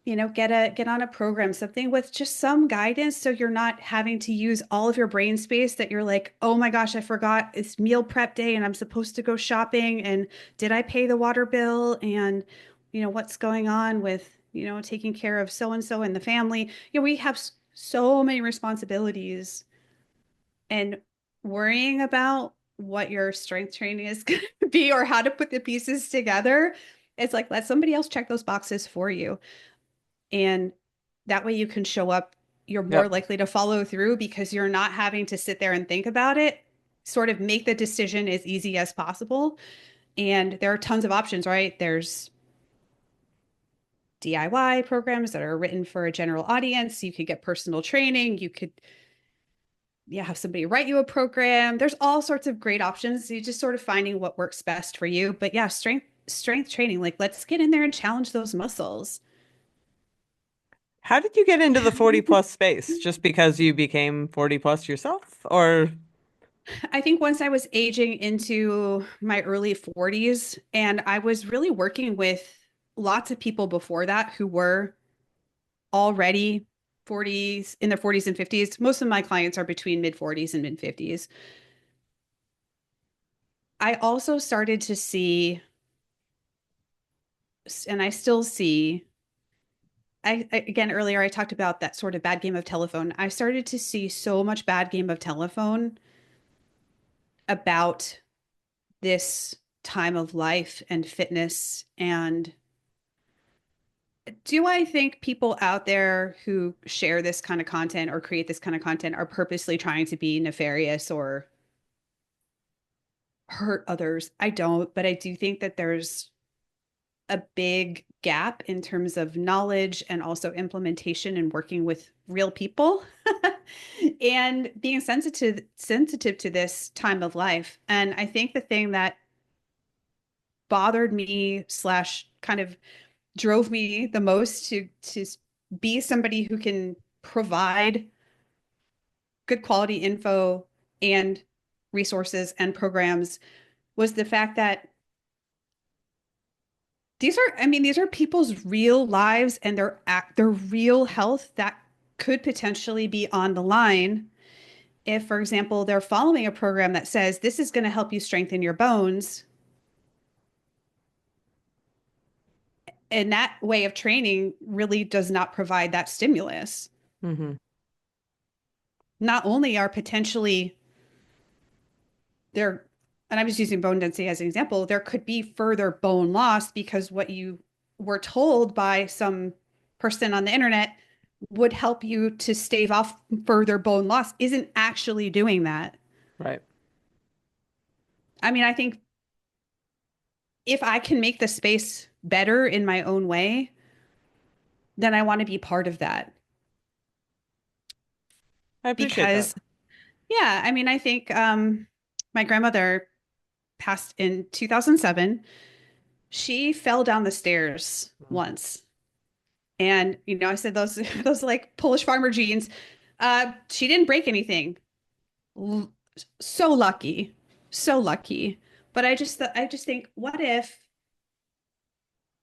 Get on a program, something with just some guidance so you're not having to use all of your brain space that you're like, oh my gosh, I forgot it's meal prep day and I'm supposed to go shopping and did I pay the water bill and what's going on with taking care of so and so in the family. We have so many responsibilities, and worrying about what your strength training is going to be or how to put the pieces together, it's like let somebody else check those boxes for you. And that way you can show up, you're more Yep. likely to follow through because you're not having to sit there and think about it. Sort of make the decision as easy as possible. And there are tons of options, right? There's DIY programs that are written for a general audience. You could get personal training. You could, yeah, have somebody write you a program. There's all sorts of great options. You just sort of finding what works best for you. But yeah, strength training, like let's get in there and challenge those muscles. How did you get into the 40 plus space? Just because you became 40 plus yourself? Or, I think once I was aging into my early 40s, and I was really working with lots of people before that who were already 40s, in their 40s and 50s. Most of my clients are between mid 40s and mid 50s. I also started to see, and I still see, again, earlier I talked about that sort of bad game of telephone. I started to see so much bad game of telephone about this time of life and fitness. And do I think people out there who share this kind of content or create this kind of content are purposely trying to be nefarious or hurt others? I don't, but I do think that there's a big gap in terms of knowledge and also implementation and working with real people and being sensitive to this time of life. And I think the thing that bothered me slash kind of drove me the most to be somebody who can provide good quality info and resources and programs was the fact that these are people's real lives and their real health that could potentially be on the line if, for example, they're following a program that says this is going to help you strengthen your bones, and that way of training really does not provide that stimulus. hmm, Not only are potentially there, and I'm just using bone density as an example, there could be further bone loss because what you were told by some person on the internet would help you to stave off further bone loss isn't actually doing that. right. I mean, I think if I can make the space better in my own way, then I want to be part of that. I appreciate that. Because, yeah, I mean, I think my grandmother passed in 2007. She fell down the stairs once. And, I said those those like Polish farmer jeans. She didn't break anything. So lucky. So lucky. But I just think, what if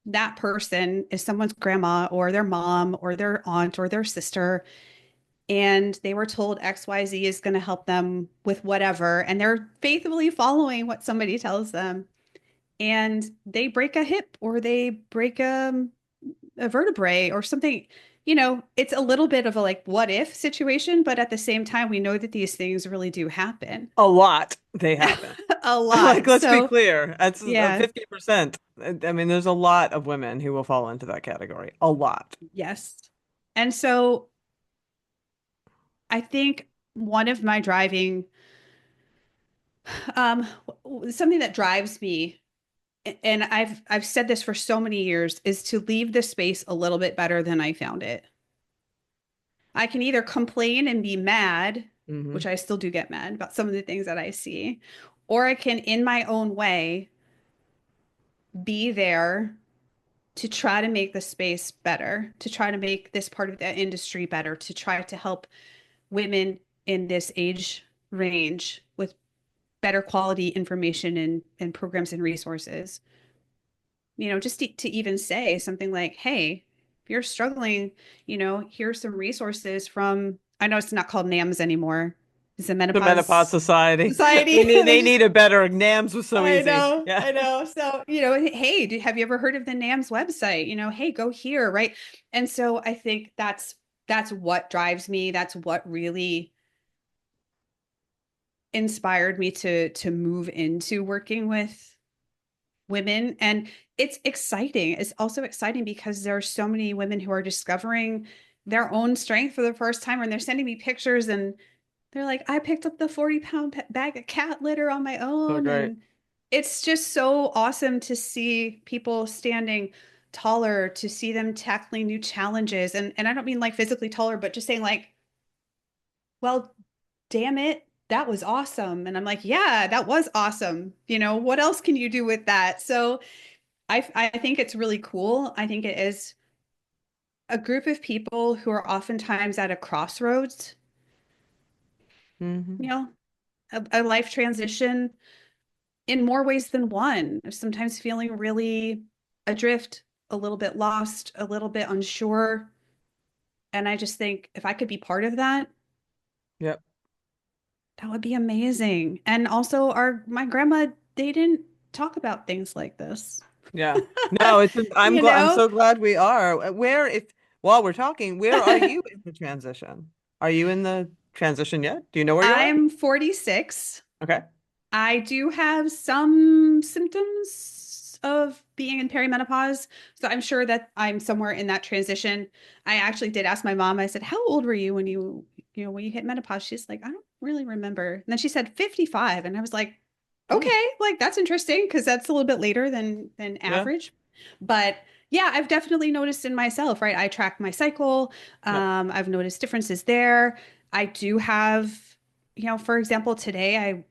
that person is someone's grandma or their mom or their aunt or their sister, and they were told XYZ is going to help them with whatever, and they're faithfully following what somebody tells them, and they break a hip or they break a vertebrae or something. It's a little bit of a like what if situation, but at the same time, we know that these things really do happen A lot they happen. a Like, lot. let's be So, clear. That's yeah, 50%. I mean, there's a lot of women who will fall into that category. A lot. yes. And so I think one of my driving, um, something that drives me, and I've said this for so many years, is to leave the space a little bit better than I found it. I can either complain and be mad, Hmm. which I still do get mad about some of the things that I see, or I can, in my own way, be there to try to make the space better, to try to make this part of the industry better, to try to help women in this age range with better quality information and programs and resources. Just to even say something like, hey, if you're struggling, here's some resources from, I know it's not called NAMS anymore. It's a The Menopause menopause Society. society. They They just, need a better. NAMS was so I easy. know, Yeah. I know. So, hey, have you ever heard of the NAMS website? Hey, go here, right? And so I think that's what drives me. That's what really inspired me to move into working with women. And it's exciting. It's also exciting because there are so many women who are discovering their own strength for the first time, and they're sending me pictures and they're like, I picked up the 40-pound bag of cat litter on my So own. great. And it's just so awesome to see people standing taller, to see them tackling new challenges. And I don't mean like physically taller, but just saying like, well, damn it, that was awesome. And I'm like, yeah, that was awesome. What else can you do with that? So I think it's really cool. I think it is a group of people who are oftentimes at a crossroads, you Hmm. know, a life transition in more ways than one. Sometimes feeling really adrift, a little bit lost, a little bit unsure. And I just think if I could be part of that, Yep. that would be amazing. And also my grandma, they didn't talk about things like this. Yeah. No, I'm You glad. I'm know, so glad we are. If while we're talking, where are you in the transition? Are you in the transition yet? Do you know where you are? I'm 46. Okay. I do have some symptoms of being in perimenopause, so I'm sure that I'm somewhere in that transition. I actually did ask my mom, I said, "How old were you when you hit menopause?" She's like, "I don't really remember." And then she said 55, and I was like, Mm, "Okay, like that's interesting because that's a little bit later than yeah. average." But yeah, I've definitely noticed in myself, right? I track my cycle. Yep. I've noticed differences there. I do have, for example, today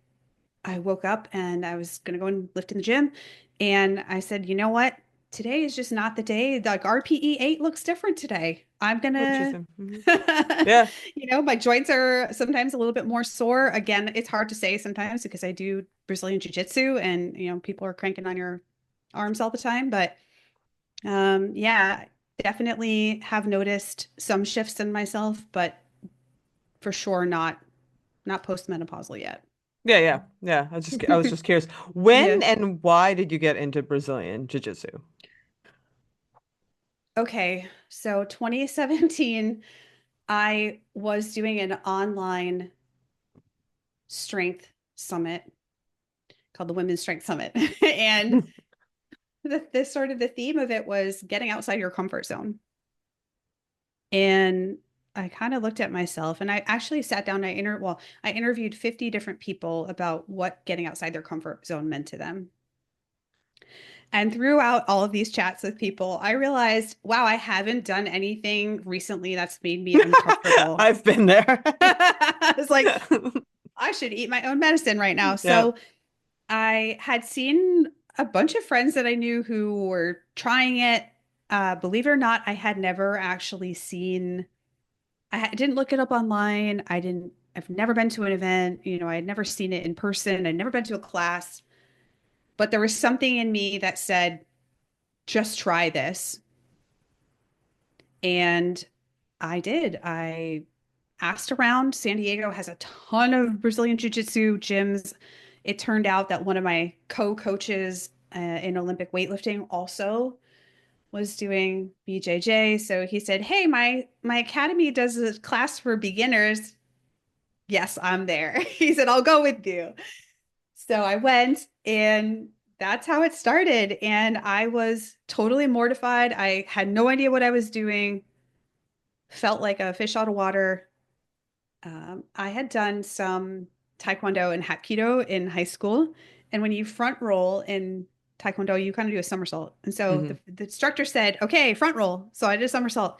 I woke up and I was going to go and lift in the gym. And I said, you know what? Today is just not the day. Like RPE 8 looks different today. I'm going Interesting. Hmm. Yeah. my joints are sometimes a little bit more sore. Again, it's hard to say sometimes because I do Brazilian jiu-jitsu and, people are cranking on your arms all the time. But yeah, definitely have noticed some shifts in myself, but for sure not postmenopausal yet. Yeah. Yeah. Yeah. I was just curious. When Yeah. and why did you get into Brazilian Jiu-Jitsu? Okay, so 2017, I was doing an online strength summit called the Women's Strength Summit. And this sort of the theme of it was getting outside your comfort zone. And I kind of looked at myself and I actually sat down, I interviewed 50 different people about what getting outside their comfort zone meant to them. And throughout all of these chats with people, I realized, wow, I haven't done anything recently that's made me uncomfortable. I've been there. I was like, I should eat my own medicine right now. Yeah. So I had seen a bunch of friends that I knew who were trying it. Believe it or not, I had never actually seen, didn't look it up online. I've never been to an event. I had never seen it in person. I'd never been to a class, but there was something in me that said, just try this. And I did. I asked around. San Diego has a ton of Brazilian Jiu Jitsu gyms. It turned out that one of my co coaches in Olympic weightlifting also was doing BJJ. So he said, "Hey, my academy does a class for beginners. Yes, I'm there." He said, "I'll go with you." So I went and that's how it started. And I was totally mortified. I had no idea what I was doing, felt like a fish out of water. I had done some Taekwondo and Hapkido in high school. And when you front roll in Taekwondo, you kind of do a somersault. And so Hmm. the instructor said, okay, front roll. So I did a somersault.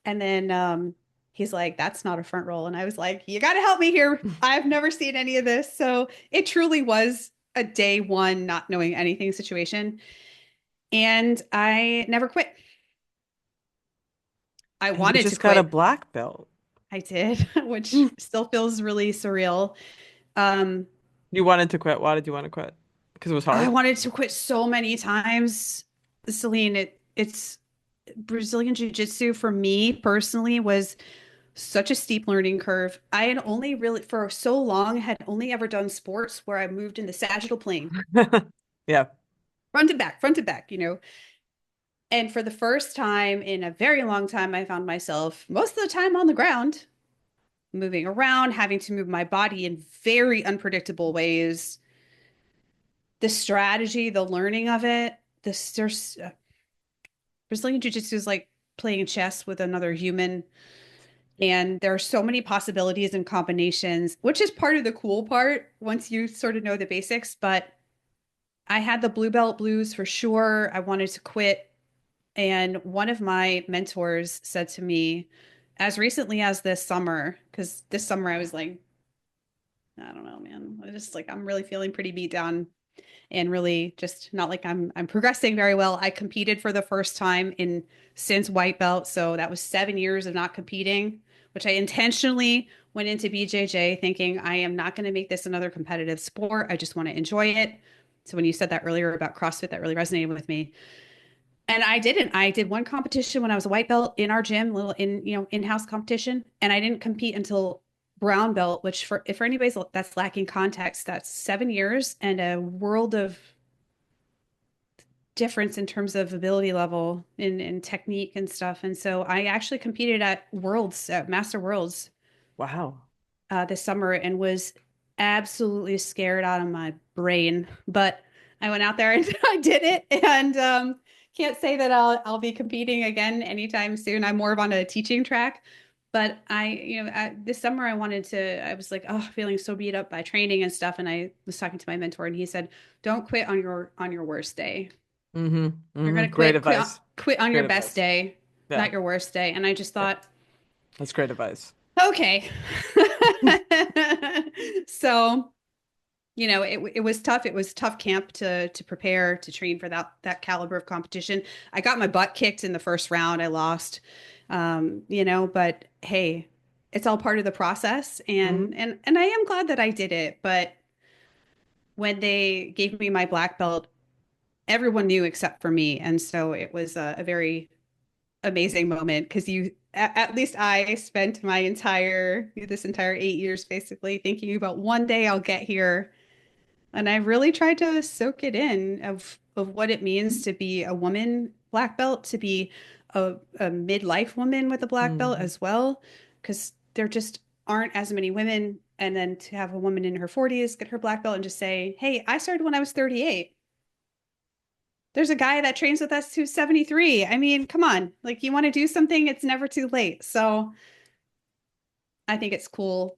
And then he's like, that's not a front roll. And I was like, you got to help me here. I've never seen any of this. So it truly was a day one not knowing anything situation. And I never quit. I And you wanted to just got a quit. black belt. I did, which Hmm. still feels really surreal. Um, You wanted to quit. Why did you want to quit? Because it was I hard. wanted to quit so many times. Celine, it's Brazilian Jiu-Jitsu for me personally was such a steep learning curve. I had only really, for so long, had only ever done sports where I moved in the sagittal plane, Yeah. front to back, you know. And for the first time in a very long time, I found myself most of the time on the ground, moving around, having to move my body in very unpredictable ways. The strategy, the learning of it, there's Brazilian Jiu-Jitsu is like playing chess with another human. And there are so many possibilities and combinations, which is part of the cool part once you sort of know the basics. But I had the blue belt blues for sure. I wanted to quit. And one of my mentors said to me, as recently as this summer, because this summer I was like, I don't know, man. I just like I'm really feeling pretty beat down and really just not like I'm progressing very well. I competed for the first time in since white belt, so that was 7 years of not competing, which I intentionally went into BJJ thinking I am not going to make this another competitive sport. I just want to enjoy it. So when you said that earlier about CrossFit, that really resonated with me. And I didn't. I did one competition when I was a white belt in our gym, little in-house competition, and I didn't compete until brown belt, which for if for anybody that's lacking context, that's 7 years and a world of difference in terms of ability level in technique and stuff. And so I actually competed at Worlds, at Master Worlds, Wow. this summer and was absolutely scared out of my brain. But I went out there and I did it, and can't say that I'll be competing again anytime soon. I'm more of on a teaching track. But this summer I wanted to. I was like, oh, feeling so beat up by training and stuff. And I was talking to my mentor, and he said, "Don't quit on your worst day. Mm-hmm. You're Mm-hmm. gonna Great quit advice. quit on your Great best advice. day, Yeah. not your worst day." And I just Yeah. thought, That's great advice. okay. So, it was tough. It was tough camp to prepare to train for that caliber of competition. I got my butt kicked in the first round. I lost. But hey, it's all part of the process, Mm-hmm. and I am glad that I did it. But when they gave me my black belt, everyone knew except for me, and so it was a very amazing moment because at least I spent this entire 8 years basically thinking about one day I'll get here. And I really tried to soak it in of what it means to be a woman black belt, to be a midlife woman with a black belt Mm-hmm. as well, because there just aren't as many women. And then to have a woman in her 40s get her black belt and just say, hey, I started when I was 38. There's a guy that trains with us who's 73. I mean, come on. Like, you want to do something, it's never too late. So I think it's cool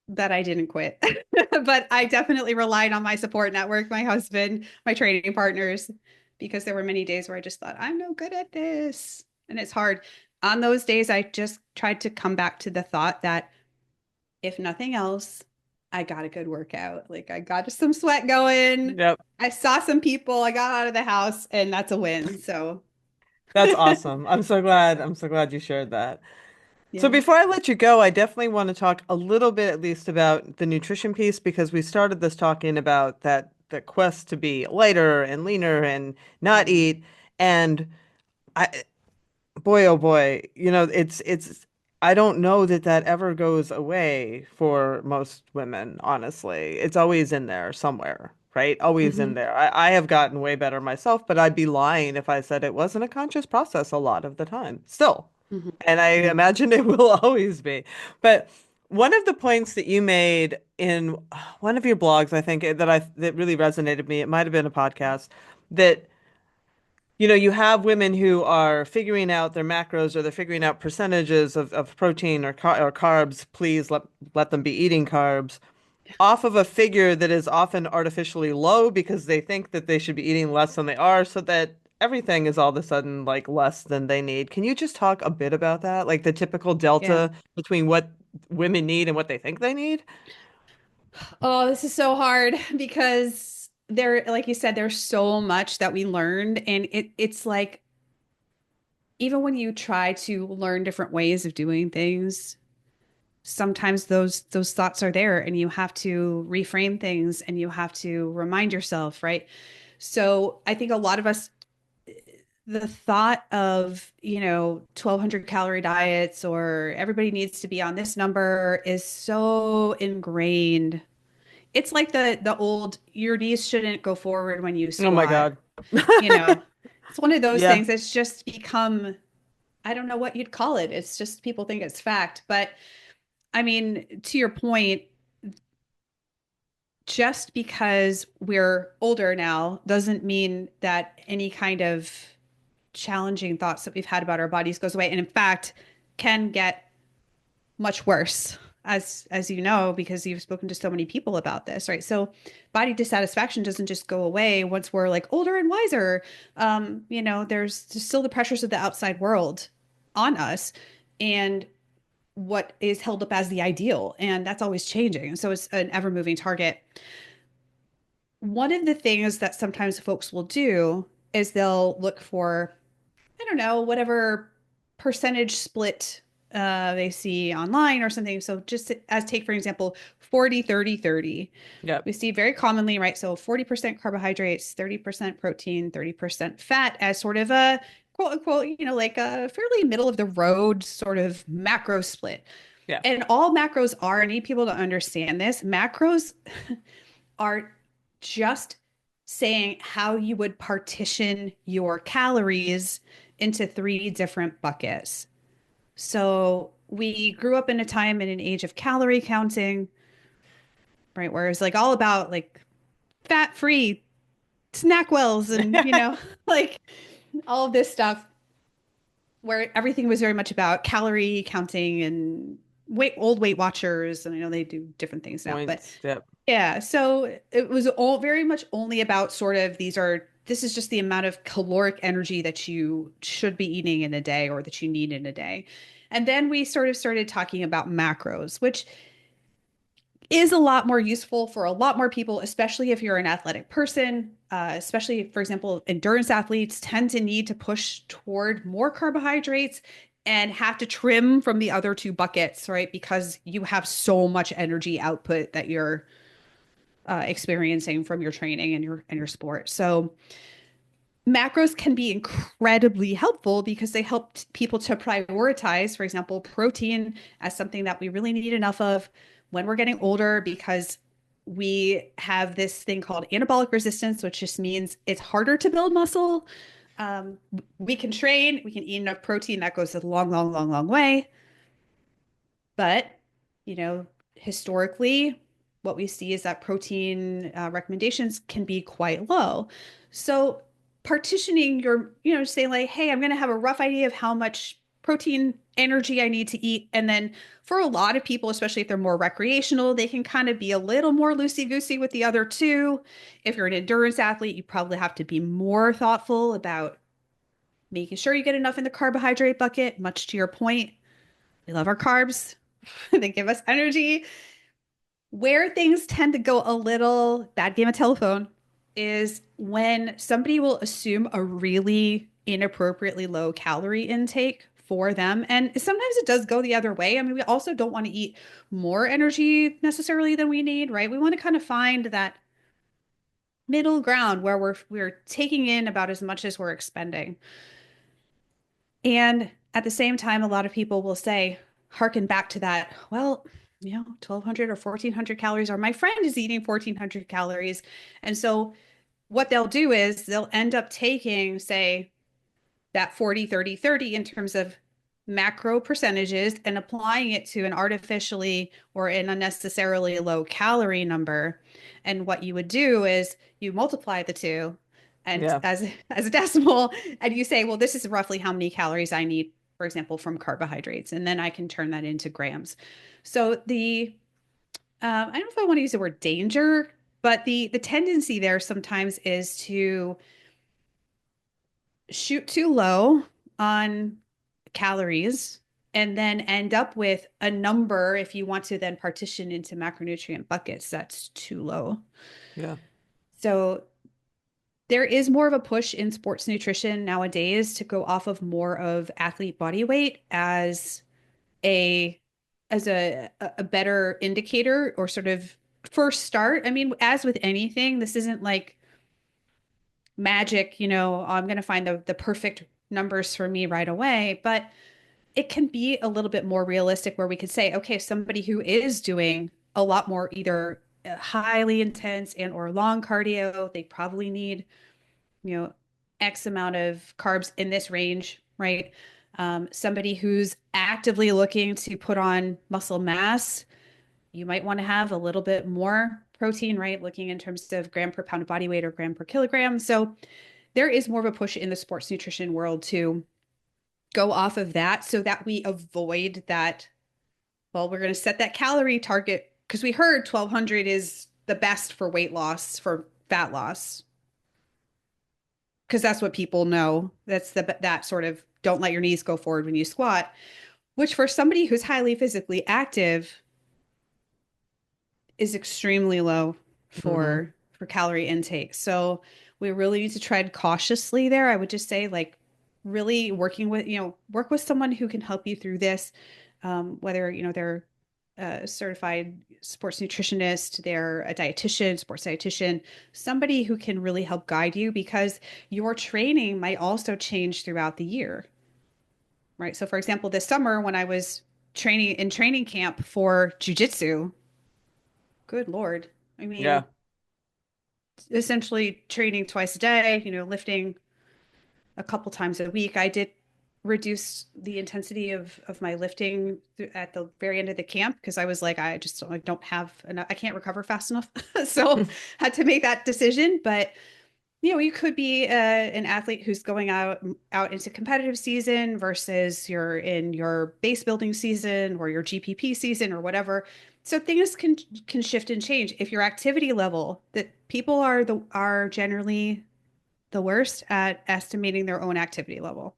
that I didn't quit. But I definitely relied on my support network, my husband, my training partners, because there were many days where I just thought, I'm no good at this. And it's hard. On those days, I just tried to come back to the thought that if nothing else, I got a good workout. Like I got some sweat going. Yep. I saw some people. I got out of the house, and that's a win. So, That's awesome. I'm so glad. I'm so glad you shared that. So yeah. before I let you go, I definitely want to talk a little bit at least about the nutrition piece because we started this talking about that quest to be lighter and leaner and not Mm. eat. And I boy, oh boy, it's I don't know that that ever goes away for most women, honestly. It's always in there somewhere, right? Always in Hmm. there. I have gotten way better myself, but I'd be lying if I said it wasn't a conscious process a lot of the time. Still. Hmm. And I imagine it will always be. But one of the points that you made in one of your blogs, I think that really resonated with me, it might have been a podcast, that you have women who are figuring out their macros or they're figuring out percentages of protein or carbs. Please let them be eating carbs off of a figure that is often artificially low because they think that they should be eating less than they are, so that everything is all of a sudden like less than they need. Can you just talk a bit about that? Like the typical Yeah. delta between what women need and what they think they need? Oh, this is so hard because there, like you said, there's so much that we learned, and it's like even when you try to learn different ways of doing things, sometimes those thoughts are there, and you have to reframe things, and you have to remind yourself, right? So I think a lot of us, the thought of, 1,200 calorie diets or everybody needs to be on this number is so ingrained. It's like the old your knees shouldn't go forward when you Oh my squat, God. you know. It's one of those Yeah. things that's just become, I don't know what you'd call it. It's just people think it's fact. But I mean, to your point, just because we're older now doesn't mean that any kind of challenging thoughts that we've had about our bodies goes away. And in fact, can get much worse, as you know, because you've spoken to so many people about this, right? So body dissatisfaction doesn't just go away once we're like older and wiser. There's still the pressures of the outside world on us, and what is held up as the ideal, and that's always changing. So it's an ever moving target. One of the things that sometimes folks will do is they'll look for, I don't know, whatever percentage split they see online or something. So just as take, for example, 40, 30, 30. Yep. We see very commonly, right? So 40% carbohydrates, 30% protein, 30% fat as sort of a quote unquote, like a fairly middle of the road sort of macro split. Yeah. And all macros are, I need people to understand this. Macros are just saying how you would partition your calories into three different buckets. So we grew up in a time in an age of calorie counting, right? Where it's like all about like fat free snack wells and, like all of this stuff, where everything was very much about calorie counting and old Weight Watchers. And I know they do different things now, but Points. Yep. yeah, so it was all very much only about sort of this is just the amount of caloric energy that you should be eating in a day or that you need in a day. And then we sort of started talking about macros, which is a lot more useful for a lot more people, especially if you're an athletic person. Especially, for example, endurance athletes tend to need to push toward more carbohydrates and have to trim from the other two buckets, right? Because you have so much energy output that you're experiencing from your training and your sport. So macros can be incredibly helpful because they help people to prioritize, for example, protein as something that we really need enough of when we're getting older, because we have this thing called anabolic resistance, which just means it's harder to build muscle. Um, we can train, we can eat enough protein that goes a long, long, long, long way. But, you know, historically, what we see is that protein recommendations can be quite low. So partitioning say like, hey, I'm going to have a rough idea of how much protein energy I need to eat. And then for a lot of people, especially if they're more recreational, they can kind of be a little more loosey-goosey with the other two. If you're an endurance athlete, you probably have to be more thoughtful about making sure you get enough in the carbohydrate bucket, much to your point. We love our carbs. They give us energy. Where things tend to go a little bad game of telephone is when somebody will assume a really inappropriately low calorie intake for them. And sometimes it does go the other way. I mean, we also don't want to eat more energy necessarily than we need, right? We want to kind of find that middle ground where we're taking in about as much as we're expending. And at the same time, a lot of people will say, harken back to that, well, 1,200 or 1,400 calories, or my friend is eating 1,400 calories. And so what they'll do is they'll end up taking, say, that 40, 30, 30 in terms of macro percentages and applying it to an artificially or an unnecessarily low calorie number. And what you would do is you multiply the two and Yeah. as a decimal, and you say, well, this is roughly how many calories I need, for example, from carbohydrates. And then I can turn that into grams. So I don't know if I want to use the word danger, but the tendency there sometimes is to shoot too low on calories and then end up with a number, if you want to then partition into macronutrient buckets, that's too low. Yeah. So there is more of a push in sports nutrition nowadays to go off of more of athlete body weight a as a better indicator or sort of first start. I mean, as with anything, this isn't like magic, I'm going to find the perfect numbers for me right away, but it can be a little bit more realistic where we could say, okay, somebody who is doing a lot more either highly intense and or long cardio, they probably need, you know, X amount of carbs in this range, right? Somebody who's actively looking to put on muscle mass, you might want to have a little bit more protein, right? Looking in terms of gram per pound of body weight or gram per kilogram. So there is more of a push in the sports nutrition world to go off of that so that we avoid that. Well, we're going to set that calorie target because we heard 1200 is the best for weight loss, for fat loss, because that's what people know. That's that sort of don't let your knees go forward when you squat, which for somebody who's highly physically active is extremely low Hmm. for calorie intake. So we really need to tread cautiously there. I would just say like really working with, work with someone who can help you through this, whether, they're a certified sports nutritionist, they're a dietitian, sports dietitian, somebody who can really help guide you because your training might also change throughout the year, right? So for example, this summer when I was training in training camp for jujitsu, good Lord. I Yeah. mean, essentially training twice a day, lifting a couple times a week. I did reduce the intensity of my lifting at the very end of the camp because I was like, I just like, don't have enough, I can't recover fast enough. So had to make that decision. But you could be an athlete who's going out into competitive season versus you're in your base building season or your GPP season or whatever. So things can shift and change. If your activity level, that people are generally the worst at estimating their own activity level.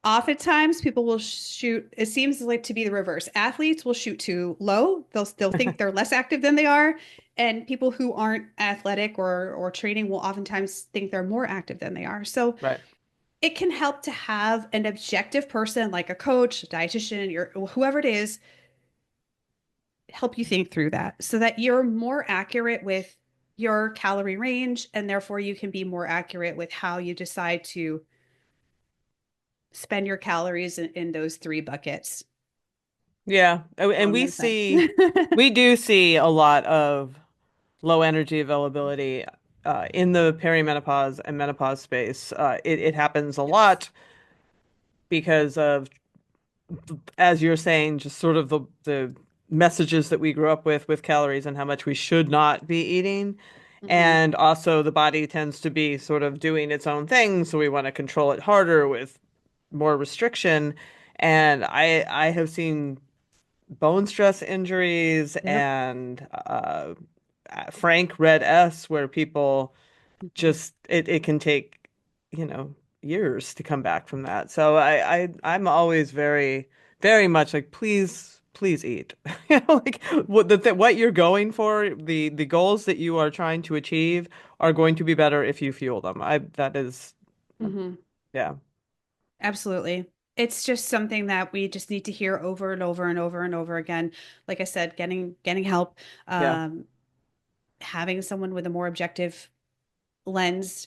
Oftentimes people will shoot, it seems like to be the reverse. Athletes will shoot too low. They'll think they're less active than they are. And people who aren't athletic or training will oftentimes think they're more active than they are. So Right. it can help to have an objective person like a coach, a dietitian, your whoever it is, help you think through that so that you're more accurate with your calorie range and therefore you can be more accurate with how you decide to spend your calories in those three buckets. Yeah. And Long we and fat. see, we do see a lot of low energy availability in the perimenopause and menopause space. It happens a Yes. lot because of, as you're saying, just sort of the messages that we grew up with calories and how much we should not be eating. Mm-hmm. And also the body tends to be sort of doing its own thing, so we want to control it harder with more restriction. And I have seen bone stress injuries Yep. and frank red S where people Mm-hmm. just it can take, you know, years to come back from that. So I'm always very much like please eat. You know, like what you're going for, the goals that you are trying to achieve are going to be better if you fuel them. I that is Mm-hmm. yeah. Absolutely. It's just something that we just need to hear over and over and over and over again. Like I said, getting help, Yeah. um, having someone with a more objective lens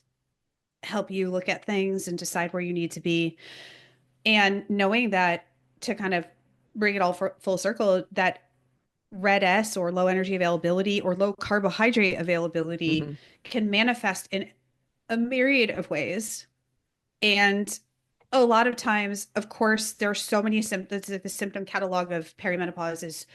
help you look at things and decide where you need to be. And knowing that to kind of bring it all full circle, that red S or low energy availability or low carbohydrate availability Hmm. can manifest in a myriad of ways. And a lot of times, of course, there are so many symptoms. The symptom catalog of perimenopause is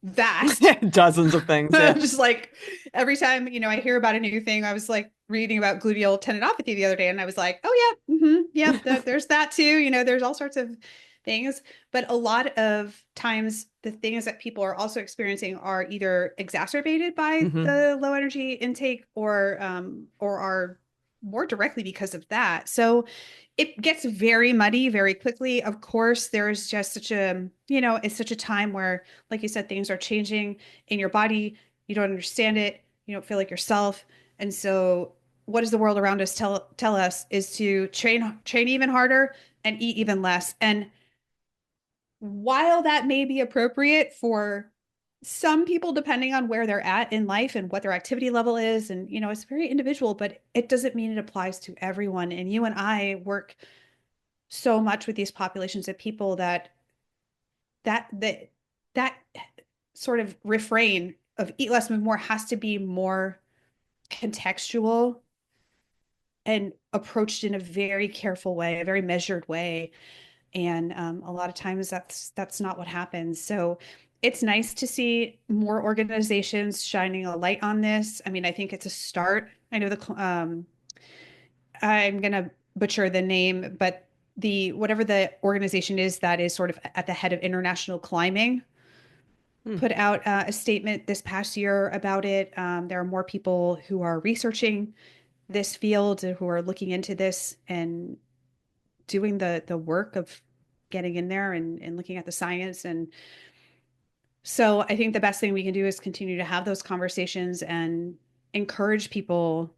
vast. Dozens of things, yeah. Just like every time, I hear about a new thing, I was like reading about gluteal tendinopathy the other day, and I was like, oh yeah, yep, there's that too. There's all sorts of things, but a lot of times the things that people are also experiencing are either exacerbated by Hmm. the low energy intake or are more directly because of that. So it gets very muddy very quickly. Of course, there's just it's such a time where, like you said, things are changing in your body. You don't understand it. you don't feel like yourself. And so what does the world around us tell us is to train even harder and eat even less. And while that may be appropriate for some people, depending on where they're at in life and what their activity level is, and it's very individual, but it doesn't mean it applies to everyone. And you and I work so much with these populations of people that sort of refrain of eat less, move more has to be more contextual and approached in a very careful way, a very measured way. And a lot of times that's not what happens. So it's nice to see more organizations shining a light on this. I mean, I think it's a start. I know I'm gonna butcher the name, but the whatever the organization is that is sort of at the head of international climbing Hmm. put out a statement this past year about it. There are more people who are researching this field, who are looking into this and doing the work of getting in there and looking at the science. And so I think the best thing we can do is continue to have those conversations and encourage people.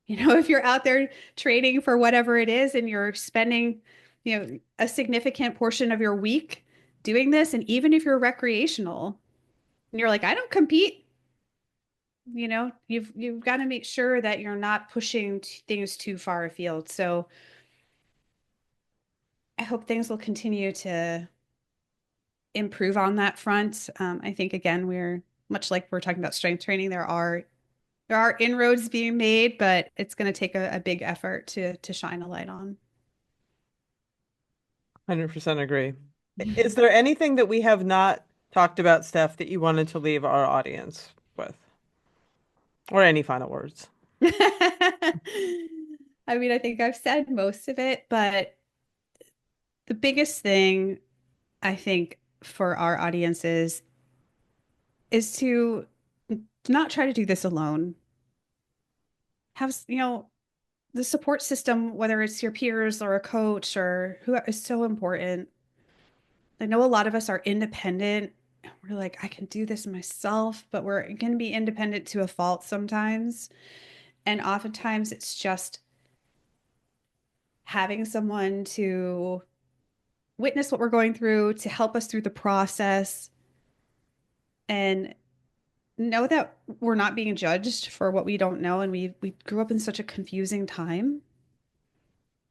If you're out there training for whatever it is and you're spending, a significant portion of your week doing this, and even if you're recreational and you're like, I don't compete, you've got to make sure that you're not pushing things too far afield. So I hope things will continue to improve on that front. I think again, we're much like we're talking about strength training. There are inroads being made, but it's going to take a big effort to shine a light on. 100% agree. Is there anything that we have not talked about, Steph, that you wanted to leave our audience with? Or any final words? I mean, I think I've said most of it, but the biggest thing I think for our audiences is to not try to do this alone. Have, the support system, whether it's your peers or a coach or who, is so important. I know a lot of us are independent. We're like, I can do this myself, but we're going to be independent to a fault sometimes. And oftentimes it's just having someone to witness what we're going through, to help us through the process, and know that we're not being judged for what we don't know. And we grew up in such a confusing time,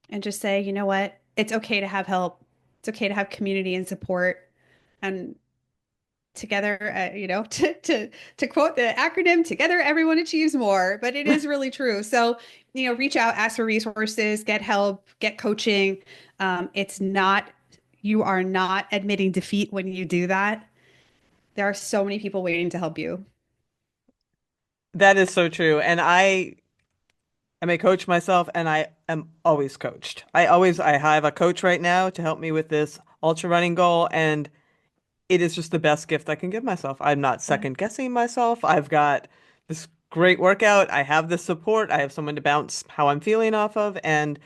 and just say, you know what? It's okay to have help. It's okay to have community and support. And together, to quote the acronym, together everyone achieves more. But it is really true. So, reach out, ask for resources, get help, get coaching. It's not, you are not admitting defeat when you do that. There are so many people waiting to help you. That is so true. And I am a coach myself, and I am always coached. I have a coach right now to help me with this ultra running goal, and it is just the best gift I can give myself. I'm not Yeah. second guessing myself. I've got this great workout. I have the support. I have someone to bounce how I'm feeling off of, and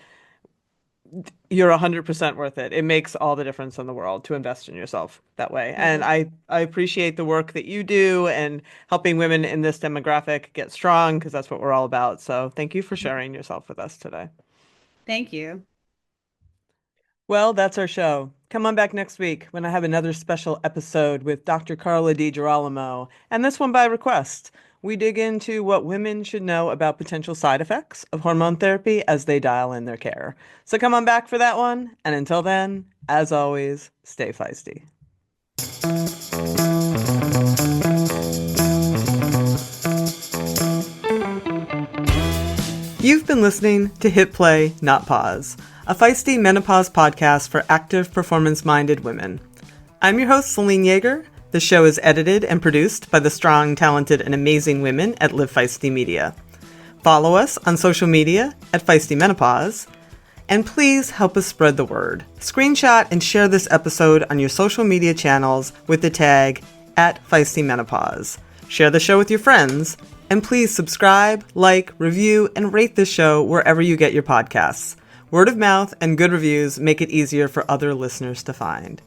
you're 100% worth it. It makes all the difference in the world to invest in yourself that way. And Totally. I appreciate the work that you do and helping women in this demographic get strong because that's what we're all about. So thank you for sharing yourself with us today. Thank you. Well, that's our show. Come on back next week when I have another special episode with Dr. Carla DiGirolamo, and this one by request. We dig into what women should know about potential side effects of hormone therapy as they dial in their care. So come on back for that one, and until then, as always, stay feisty. You've been listening to Hit Play, Not Pause, a feisty menopause podcast for active, performance-minded women. I'm your host, Celine Yeager. The show is edited and produced by the strong, talented, and amazing women at Live Feisty Media. Follow us on social media at Feisty Menopause, and please help us spread the word. Screenshot and share this episode on your social media channels with the tag @FeistyMenopause. Share the show with your friends, and please subscribe, like, review, and rate this show wherever you get your podcasts. Word of mouth and good reviews make it easier for other listeners to find.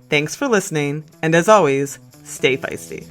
Thanks for listening, and as always, stay feisty.